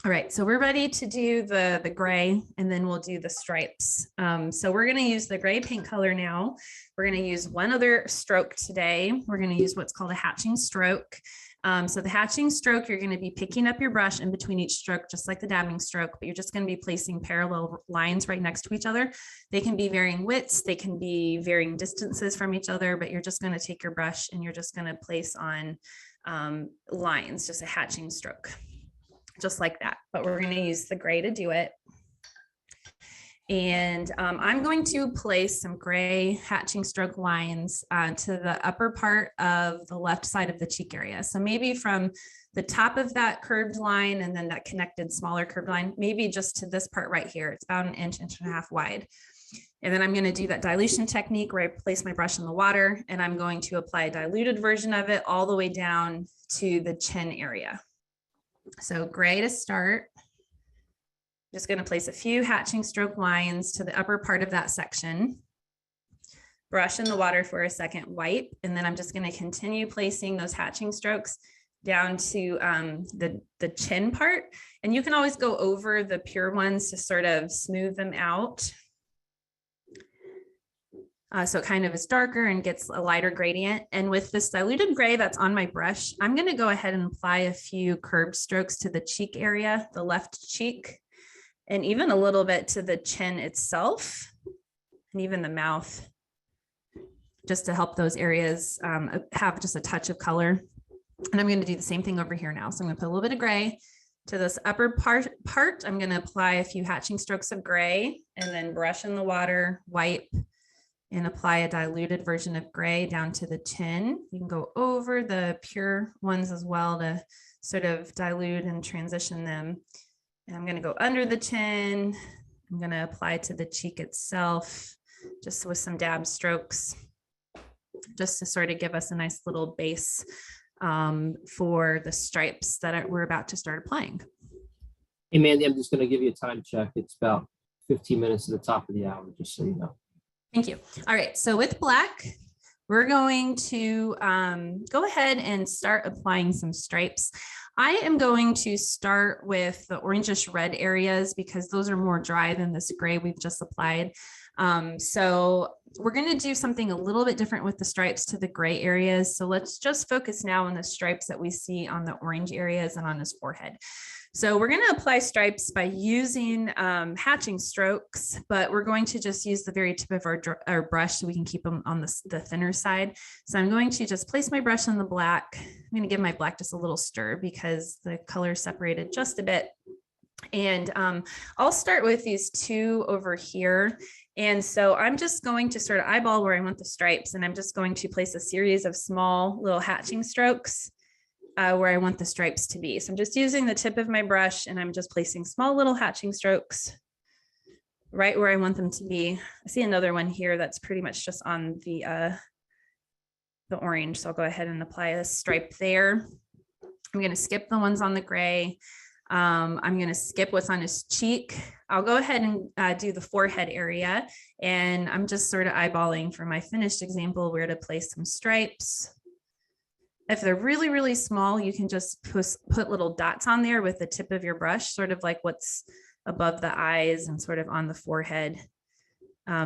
All right, so we're ready to do the gray and then we'll do the stripes. So we're gonna use the gray paint color now. We're gonna use one other stroke today. We're gonna use what's called a hatching stroke. So the hatching stroke, you're going to be picking up your brush in between each stroke, just like the dabbing stroke, but you're just going to be placing parallel lines right next to each other. They can be varying widths, they can be varying distances from each other, but you're just going to take your brush and you're just going to place on lines, just a hatching stroke, just like that. But we're going to use the gray to do it. And I'm going to place some gray hatching stroke lines to the upper part of the left side of the cheek area. So maybe from the top of that curved line and then that connected smaller curved line, maybe just to this part right here. It's about an inch, inch and a half wide. And then I'm going to do that dilution technique where I place my brush in the water and I'm going to apply a diluted version of it all the way down to the chin area. So gray to start. Just going to place a few hatching stroke lines to the upper part of that section. Brush in the water for a second, wipe, and then I'm just going to continue placing those hatching strokes down to the chin part. And you can always go over the pure ones to sort of smooth them out. So it kind of is darker and gets a lighter gradient. And with this diluted gray that's on my brush, I'm going to go ahead and apply a few curved strokes to the cheek area, the left cheek. and even a little bit to the chin itself and even the mouth, just to help those areas have just a touch of color. And I'm going to do the same thing over here now. So I'm going to put a little bit of gray to this upper part. I'm going to apply a few hatching strokes of gray and then brush in the water, wipe, and apply a diluted version of gray down to the chin. You can go over the pure ones as well to sort of dilute and transition them. And I'm going to go under the chin. I'm going to apply to the cheek itself, just with some dab strokes, just to sort of give us a nice little base for the stripes that we're about to start applying.
Hey, Mandy, I'm just going to give you a time check. It's about 15 minutes to the top of the hour, just so you know.
Thank you. All right, so with black, we're going to go ahead and start applying some stripes. I am going to start with the orangish red areas because those are more dry than this gray we've just applied. So we're going to do something a little bit different with the stripes to the gray areas. So let's just focus now on the stripes that we see on the orange areas and on his forehead. So we're going to apply stripes by using hatching strokes, but we're going to just use the very tip of our brush so we can keep them on the thinner side. So I'm going to just place my brush on the black. I'm going to give my black just a little stir because the color separated just a bit. And I'll start with these two over here. And so I'm just going to sort of eyeball where I want the stripes, and I'm just going to place a series of small little hatching strokes where I want the stripes to be. So I'm just using the tip of my brush and I'm just placing small little hatching strokes right where I want them to be. I see another one here that's pretty much just on the orange. So I'll go ahead and apply a stripe there. I'm going to skip the ones on the gray. I'm going to skip what's on his cheek. I'll go ahead and do the forehead area. And I'm just sort of eyeballing for my finished example where to place some stripes. If they're really, really small, you can just put little dots on there with the tip of your brush, sort of like what's above the eyes and sort of on the forehead.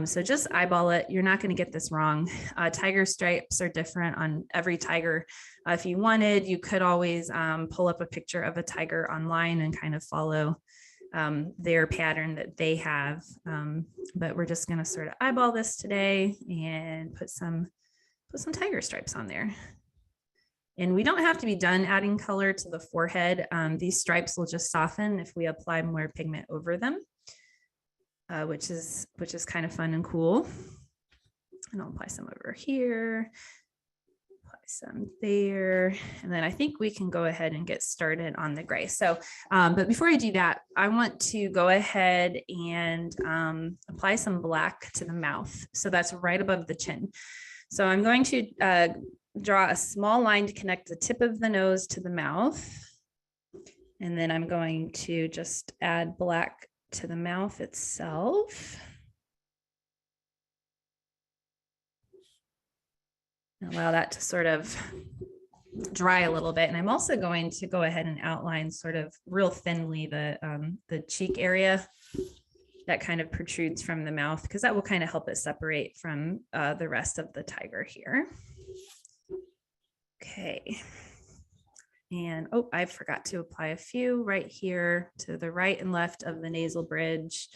So just eyeball it. You're not going to get this wrong. Tiger stripes are different on every tiger. If you wanted, you could always pull up a picture of a tiger online and kind of follow their pattern that they have. But we're just going to sort of eyeball this today and put some tiger stripes on there. And we don't have to be done adding color to the forehead. These stripes will just soften if we apply more pigment over them, which is kind of fun and cool. And I'll apply some over here, apply some there, and then I think we can go ahead and get started on the gray. So, but before I do that, I want to go ahead and apply some black to the mouth. So that's right above the chin. So I'm going to draw a small line to connect the tip of the nose to the mouth. And then I'm going to just add black to the mouth itself. Allow that to sort of dry a little bit. And I'm also going to go ahead and outline sort of real thinly the cheek area that kind of protrudes from the mouth, because that will kind of help it separate from the rest of the tiger here. Okay. And oh, I forgot to apply a few right here to the right and left of the nasal bridge,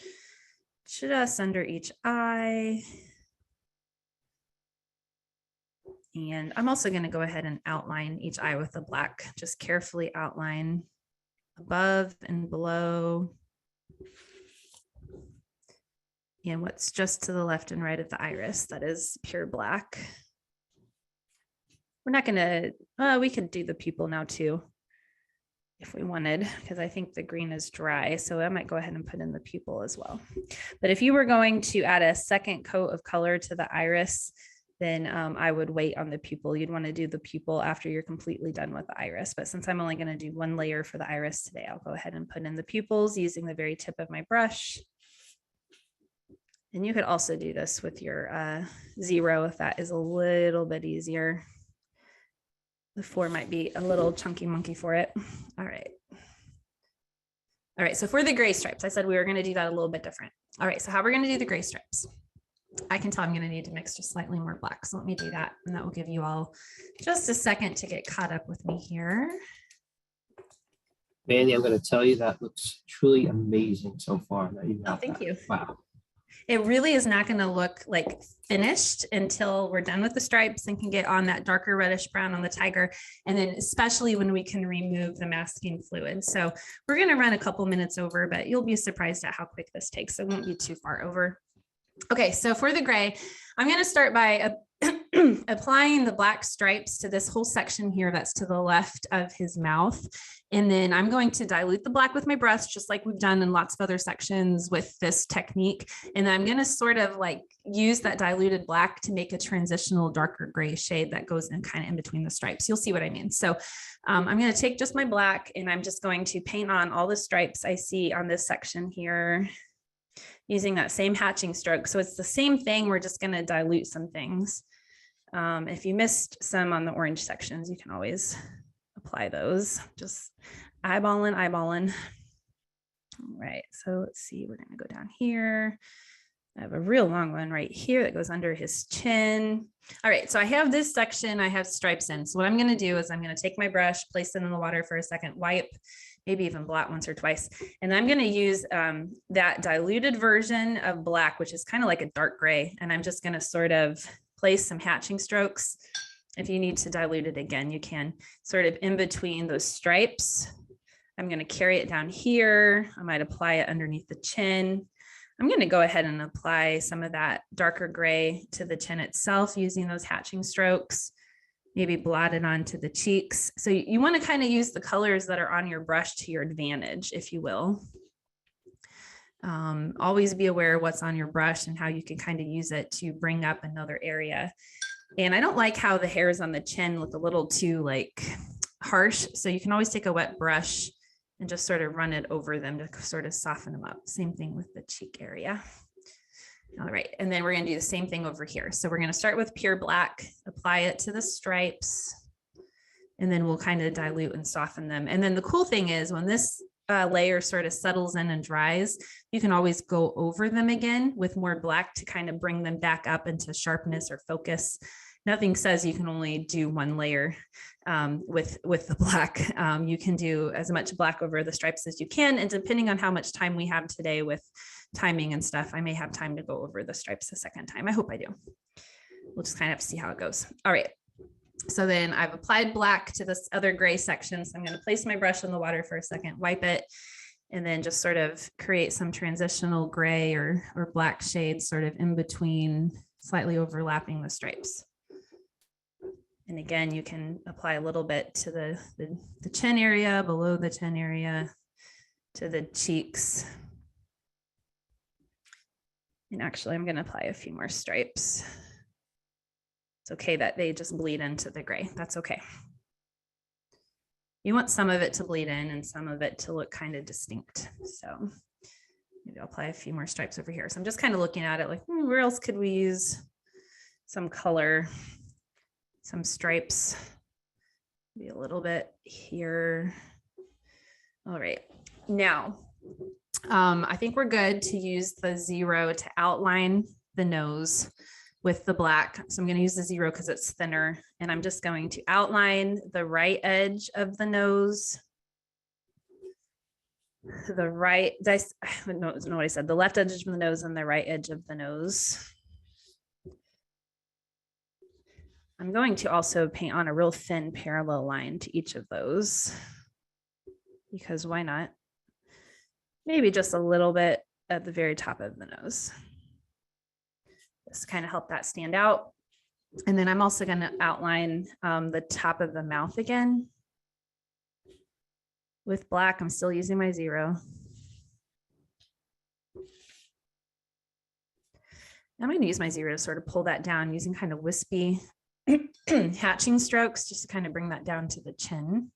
just under each eye. And I'm also going to go ahead and outline each eye with the black, just carefully outline above and below. And what's just to the left and right of the iris, that is pure black. We're not going to, we could do the pupil now too, if we wanted, because I think the green is dry. So I might go ahead and put in the pupil as well. But if you were going to add a second coat of color to the iris, then I would wait on the pupil. You'd want to do the pupil after you're completely done with the iris. But since I'm only going to do one layer for the iris today, I'll go ahead and put in the pupils using the very tip of my brush. And you could also do this with your 0 if that is a little bit easier. The 4 might be a little chunky monkey for it. All right. All right, so for the gray stripes, I said we were going to do that a little bit different. All right, so how we're going to do the gray stripes. I can tell I'm going to need to mix just slightly more black. So let me do that. And that will give you all just a second to get caught up with me here.
Mandy, I'm going to tell you that looks truly amazing so far. That you
Oh,
got
thank
that.
you.
Wow.
It really is not going to look like finished until we're done with the stripes and can get on that darker reddish brown on the tiger. And then especially when we can remove the masking fluid. So we're going to run a couple minutes over, but you'll be surprised at how quick this takes. So it won't be too far over. Okay, so for the gray, I'm going to start by applying the black stripes to this whole section here that's to the left of his mouth. And then I'm going to dilute the black with my brush, just like we've done in lots of other sections with this technique. And then I'm going to sort of like use that diluted black to make a transitional darker gray shade that goes in kind of in between the stripes. You'll see what I mean. So I'm going to take just my black and I'm just going to paint on all the stripes I see on this section here, using that same hatching stroke. So it's the same thing. We're just going to dilute some things. If you missed some on the orange sections, you can always apply those. Just eyeballing. All right, so let's see, we're going to go down here. I have a real long one right here that goes under his chin. All right, so I have this section I have stripes in. So what I'm going to do is I'm going to take my brush, place it in the water for a second, wipe, maybe even blot once or twice. And I'm going to use that diluted version of black, which is kind of like a dark gray. And I'm just going to sort of place some hatching strokes. If you need to dilute it again, you can, sort of in between those stripes. I'm going to carry it down here. I might apply it underneath the chin. I'm going to go ahead and apply some of that darker gray to the chin itself using those hatching strokes, maybe blot it onto the cheeks. So you want to kind of use the colors that are on your brush to your advantage, if you will. Always be aware of what's on your brush and how you can kind of use it to bring up another area. And I don't like how the hairs on the chin look a little too like harsh. So you can always take a wet brush and just sort of run it over them to sort of soften them up. Same thing with the cheek area. All right, and then we're going to do the same thing over here. So we're going to start with pure black, apply it to the stripes, and then we'll kind of dilute and soften them. And then the cool thing is when this layer sort of settles in and dries, you can always go over them again with more black to kind of bring them back up into sharpness or focus. Nothing says you can only do one layer with the black. You can do as much black over the stripes as you can. And depending on how much time we have today with timing and stuff, I may have time to go over the stripes a second time. I hope I do. We'll just kind of have to see how it goes. All right. So then I've applied black to this other gray section. So I'm going to place my brush in the water for a second, wipe it, and then just sort of create some transitional gray or black shades sort of in between, slightly overlapping the stripes. And again, you can apply a little bit to the chin area, below the chin area, to the cheeks. And actually, I'm going to apply a few more stripes. It's okay that they just bleed into the gray. That's okay. You want some of it to bleed in and some of it to look kind of distinct. So maybe I'll apply a few more stripes over here. So I'm just kind of looking at it like, where else could we use some color, some stripes, maybe a little bit here. All right. Now, I think we're good to use the 0 to outline the nose with the black. So I'm going to use the 0 because it's thinner, and I'm just going to outline the right edge of the nose. The right, I don't know what I said, the left edge of the nose and the right edge of the nose. I'm going to also paint on a real thin parallel line to each of those, because why not? Maybe just a little bit at the very top of the nose. Just kind of help that stand out. And then I'm also going to outline the top of the mouth again. With black, I'm still using my 0. I'm going to use my 0 to sort of pull that down using kind of wispy hatching strokes just to kind of bring that down to the chin.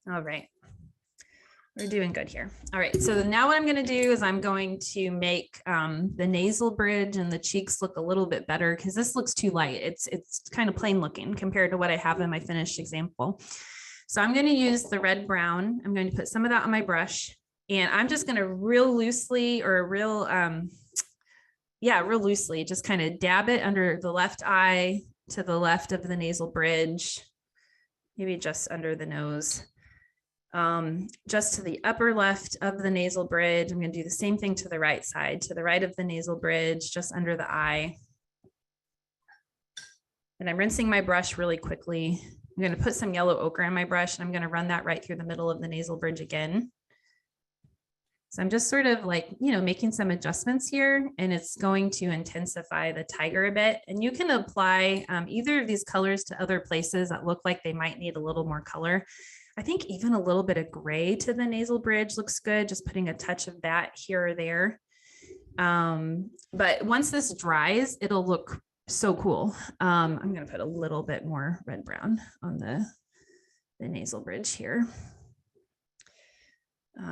All right. We're doing good here. All right, so now what I'm going to do is I'm going to make the nasal bridge and the cheeks look a little bit better because this looks too light. It's kind of plain looking compared to what I have in my finished example. So I'm going to use the red brown. I'm going to put some of that on my brush, and I'm just going to real loosely just kind of dab it under the left eye to the left of the nasal bridge, maybe just under the nose. Just to the upper left of the nasal bridge. I'm going to do the same thing to the right side, to the right of the nasal bridge, just under the eye. And I'm rinsing my brush really quickly. I'm going to put some yellow ochre in my brush, and I'm going to run that right through the middle of the nasal bridge again. So I'm just sort of like, making some adjustments here, and it's going to intensify the tiger a bit. And you can apply either of these colors to other places that look like they might need a little more color. I think even a little bit of gray to the nasal bridge looks good, just putting a touch of that here or there. But once this dries, it'll look so cool. I'm going to put a little bit more red brown on the nasal bridge here.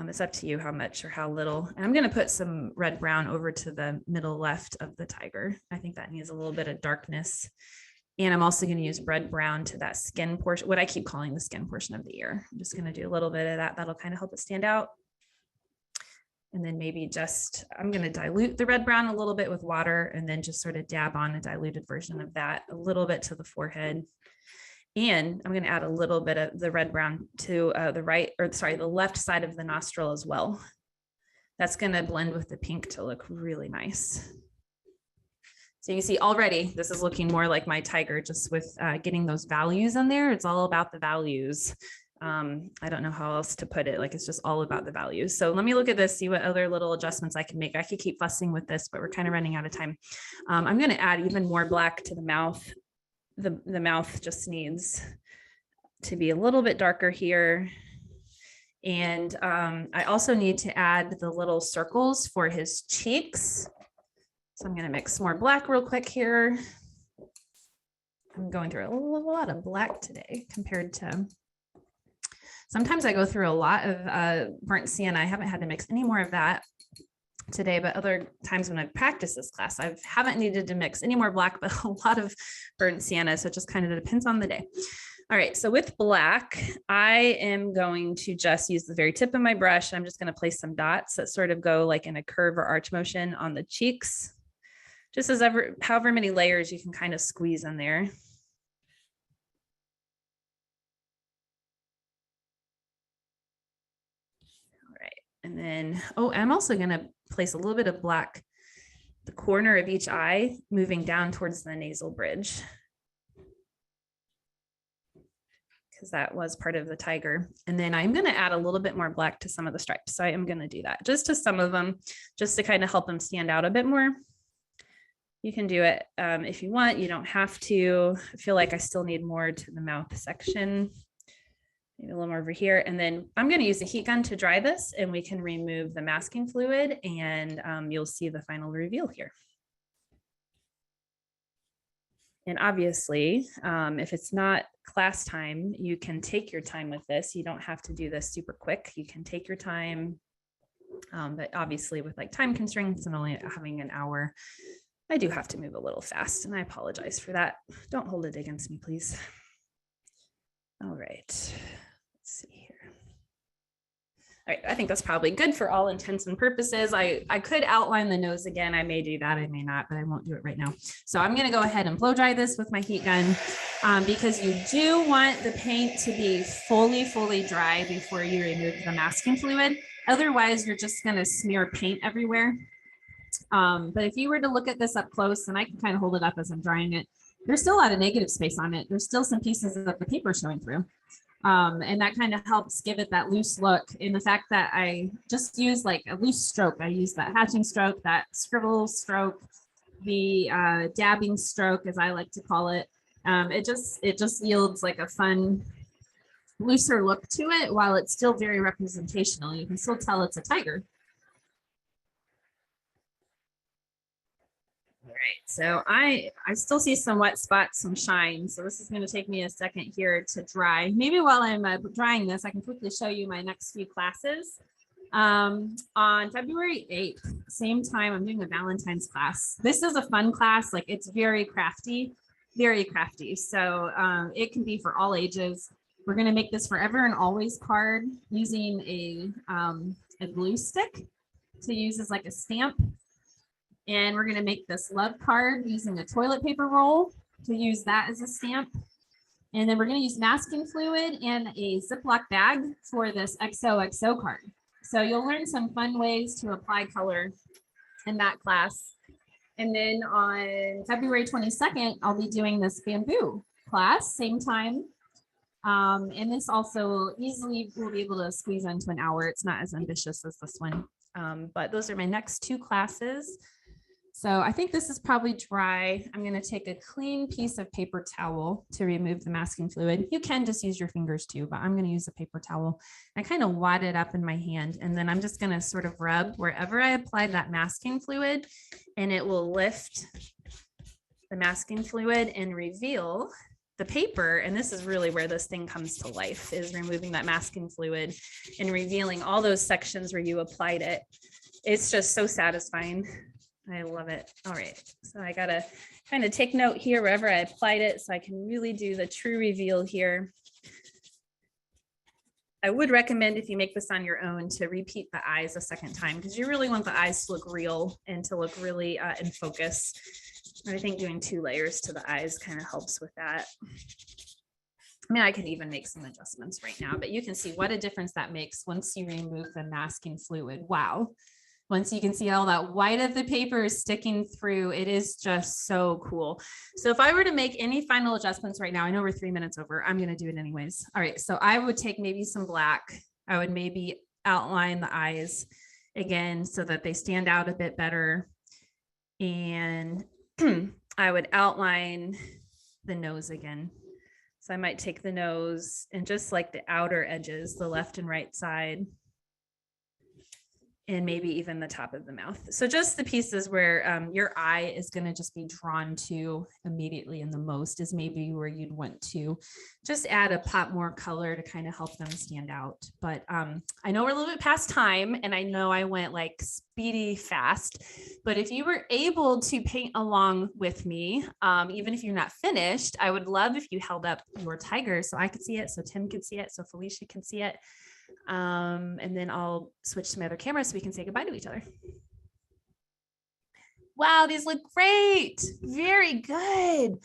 It's up to you how much or how little. And I'm going to put some red brown over to the middle left of the tiger. I think that needs a little bit of darkness. And I'm also going to use red brown to that skin portion, what I keep calling the skin portion of the ear. I'm just going to do a little bit of that. That'll kind of help it stand out. And then maybe I'm going to dilute the red brown a little bit with water, and then just sort of dab on a diluted version of that a little bit to the forehead. And I'm going to add a little bit of the red brown to the left side of the nostril as well. That's going to blend with the pink to look really nice. So you can see already, this is looking more like my tiger, just with getting those values in there. It's all about the values. I don't know how else to put it. Like, it's just all about the values. So let me look at this, see what other little adjustments I can make. I could keep fussing with this, but we're kind of running out of time. I'm going to add even more black to the mouth. The mouth just needs to be a little bit darker here. And I also need to add the little circles for his cheeks. So I'm going to mix more black real quick here. I'm going through a lot of black today compared to, sometimes I go through a lot of burnt sienna. I haven't had to mix any more of that today, but other times when I've practiced this class, I haven't needed to mix any more black, but a lot of burnt sienna. So it just kind of depends on the day. All right, so with black, I am going to just use the very tip of my brush. I'm just going to place some dots that sort of go like in a curve or arch motion on the cheeks, just as however many layers you can kind of squeeze in there. All right, and then, I'm also going to place a little bit of black, the corner of each eye, moving down towards the nasal bridge, because that was part of the tiger. And then I'm going to add a little bit more black to some of the stripes. So I am going to do that just to some of them, just to kind of help them stand out a bit more. You can do it if you want. You don't have to. I feel like I still need more to the mouth section. Maybe a little more over here. And then I'm going to use a heat gun to dry this, and we can remove the masking fluid, and you'll see the final reveal here. And obviously, if it's not class time, you can take your time with this. You don't have to do this super quick. You can take your time. But obviously with like time constraints and only having an hour, I do have to move a little fast, and I apologize for that. Don't hold it against me, please. All right, let's see here. All right, I think that's probably good for all intents and purposes. I could outline the nose again. I may do that, I may not, but I won't do it right now. So I'm gonna go ahead and blow dry this with my heat gun because you do want the paint to be fully dry before you remove the masking fluid. Otherwise, you're just gonna smear paint everywhere. But if you were to look at this up close, and I can kind of hold it up as I'm drying it, there's still a lot of negative space on it. There's still some pieces of the paper showing through. And that kind of helps give it that loose look. In the fact that I just use like a loose stroke. I use that hatching stroke, that scribble stroke, the dabbing stroke, as I like to call it. It just yields like a fun, looser look to it while it's still very representational. You can still tell it's a tiger. All right, so I still see some wet spots, some shine. So this is going to take me a second here to dry. Maybe while I'm drying this, I can quickly show you my next few classes. On February 8th, same time, I'm doing a Valentine's class. This is a fun class. Like, it's very crafty, very crafty. So it can be for all ages. We're going to make this forever and always card using a glue stick to use as like a stamp. And we're going to make this love card using a toilet paper roll. to use that as a stamp. And then we're going to use masking fluid and a Ziploc bag for this XOXO card. So you'll learn some fun ways to apply color in that class. And then on February 22nd, I'll be doing this bamboo class, same time. And this also easily will be able to squeeze into an hour. It's not as ambitious as this one. But those are my next two classes. So I think this is probably dry. I'm going to take a clean piece of paper towel to remove the masking fluid. You can just use your fingers too, but I'm going to use a paper towel. I kind of wad it up in my hand, and then I'm just going to sort of rub wherever I applied that masking fluid, and it will lift the masking fluid and reveal the paper. And this is really where this thing comes to life, is removing that masking fluid and revealing all those sections where you applied it. It's just so satisfying. I love it. All right, so I gotta kind of take note here wherever I applied it so I can really do the true reveal here. I would recommend, if you make this on your own, to repeat the eyes a second time, because you really want the eyes to look real and to look really in focus. And I think doing 2 layers to the eyes kind of helps with that. I mean, I could even make some adjustments right now, but you can see what a difference that makes once you remove the masking fluid. Wow. Once you can see all that white of the paper is sticking through, it is just so cool. So if I were to make any final adjustments right now, I know we're 3 minutes over, I'm going to do it anyways. All right, so I would take maybe some black. I would maybe outline the eyes again so that they stand out a bit better. And I would outline the nose again. So I might take the nose and just like the outer edges, the left and right side, and maybe even the top of the mouth. So just the pieces where your eye is going to just be drawn to immediately, and the most is maybe where you'd want to just add a pop more color to kind of help them stand out. But I know we're a little bit past time, and I know I went like speedy fast, but if you were able to paint along with me, even if you're not finished, I would love if you held up your tiger so I could see it, so Tim could see it, so Felicia can see it. And then I'll switch to my other camera so we can say goodbye to each other. Wow, these look great. Very good.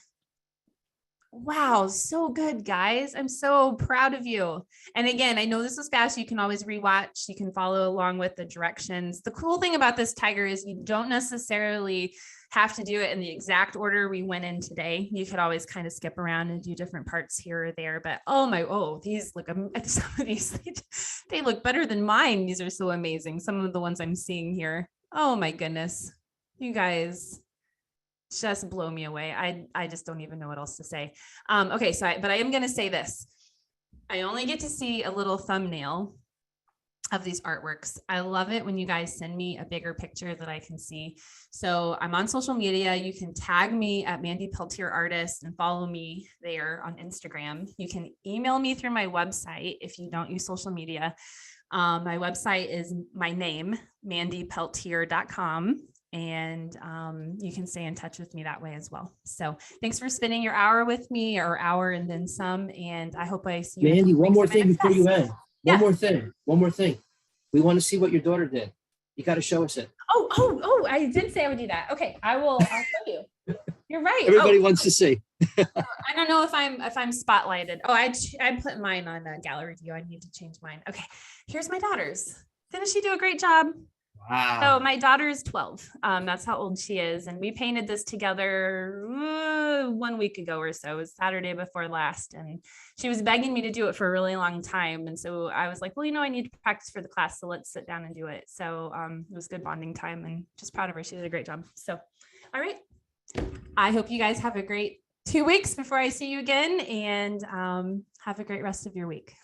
Wow, so good, guys. I'm so proud of you. And again, I know this was fast. You can always rewatch. You can follow along with the directions. The cool thing about this tiger is you don't necessarily have to do it in the exact order we went in today. You could always kind of skip around and do different parts here or there. But these look, some of these, they look better than mine. These are so amazing. Some of the ones I'm seeing here. Oh my goodness. You guys just blow me away. I just don't even know what else to say. Okay, but I am going to say this. I only get to see a little thumbnail of these artworks. I love it when you guys send me a bigger picture that I can see. So I'm on social media. You can tag me at Mandy Peltier Artist and follow me there on Instagram. You can email me through my website if you don't use social media. My website is my name, mandypeltier.com. And you can stay in touch with me that way as well. So thanks for spending your hour with me, or hour and then some. And I hope I see you.
Mandy, one more thing before you end.
Yeah.
One more thing. We want to see what your daughter did. You got to show us it.
Oh, I did say I would do that. Okay, I'll show you. You're right.
Everybody wants to see.
I don't know if I'm spotlighted. Oh, I put mine on gallery view. I need to change mine. Okay, here's my daughter's. Didn't she do a great job?
Wow.
So my daughter is 12. That's how old she is. And we painted this together 1 week ago or so. It was Saturday before last. And she was begging me to do it for a really long time. And so I was like, well, I need to practice for the class. So let's sit down and do it. So it was good bonding time, and just proud of her. She did a great job. So, all right. I hope you guys have a great 2 weeks before I see you again, and have a great rest of your week.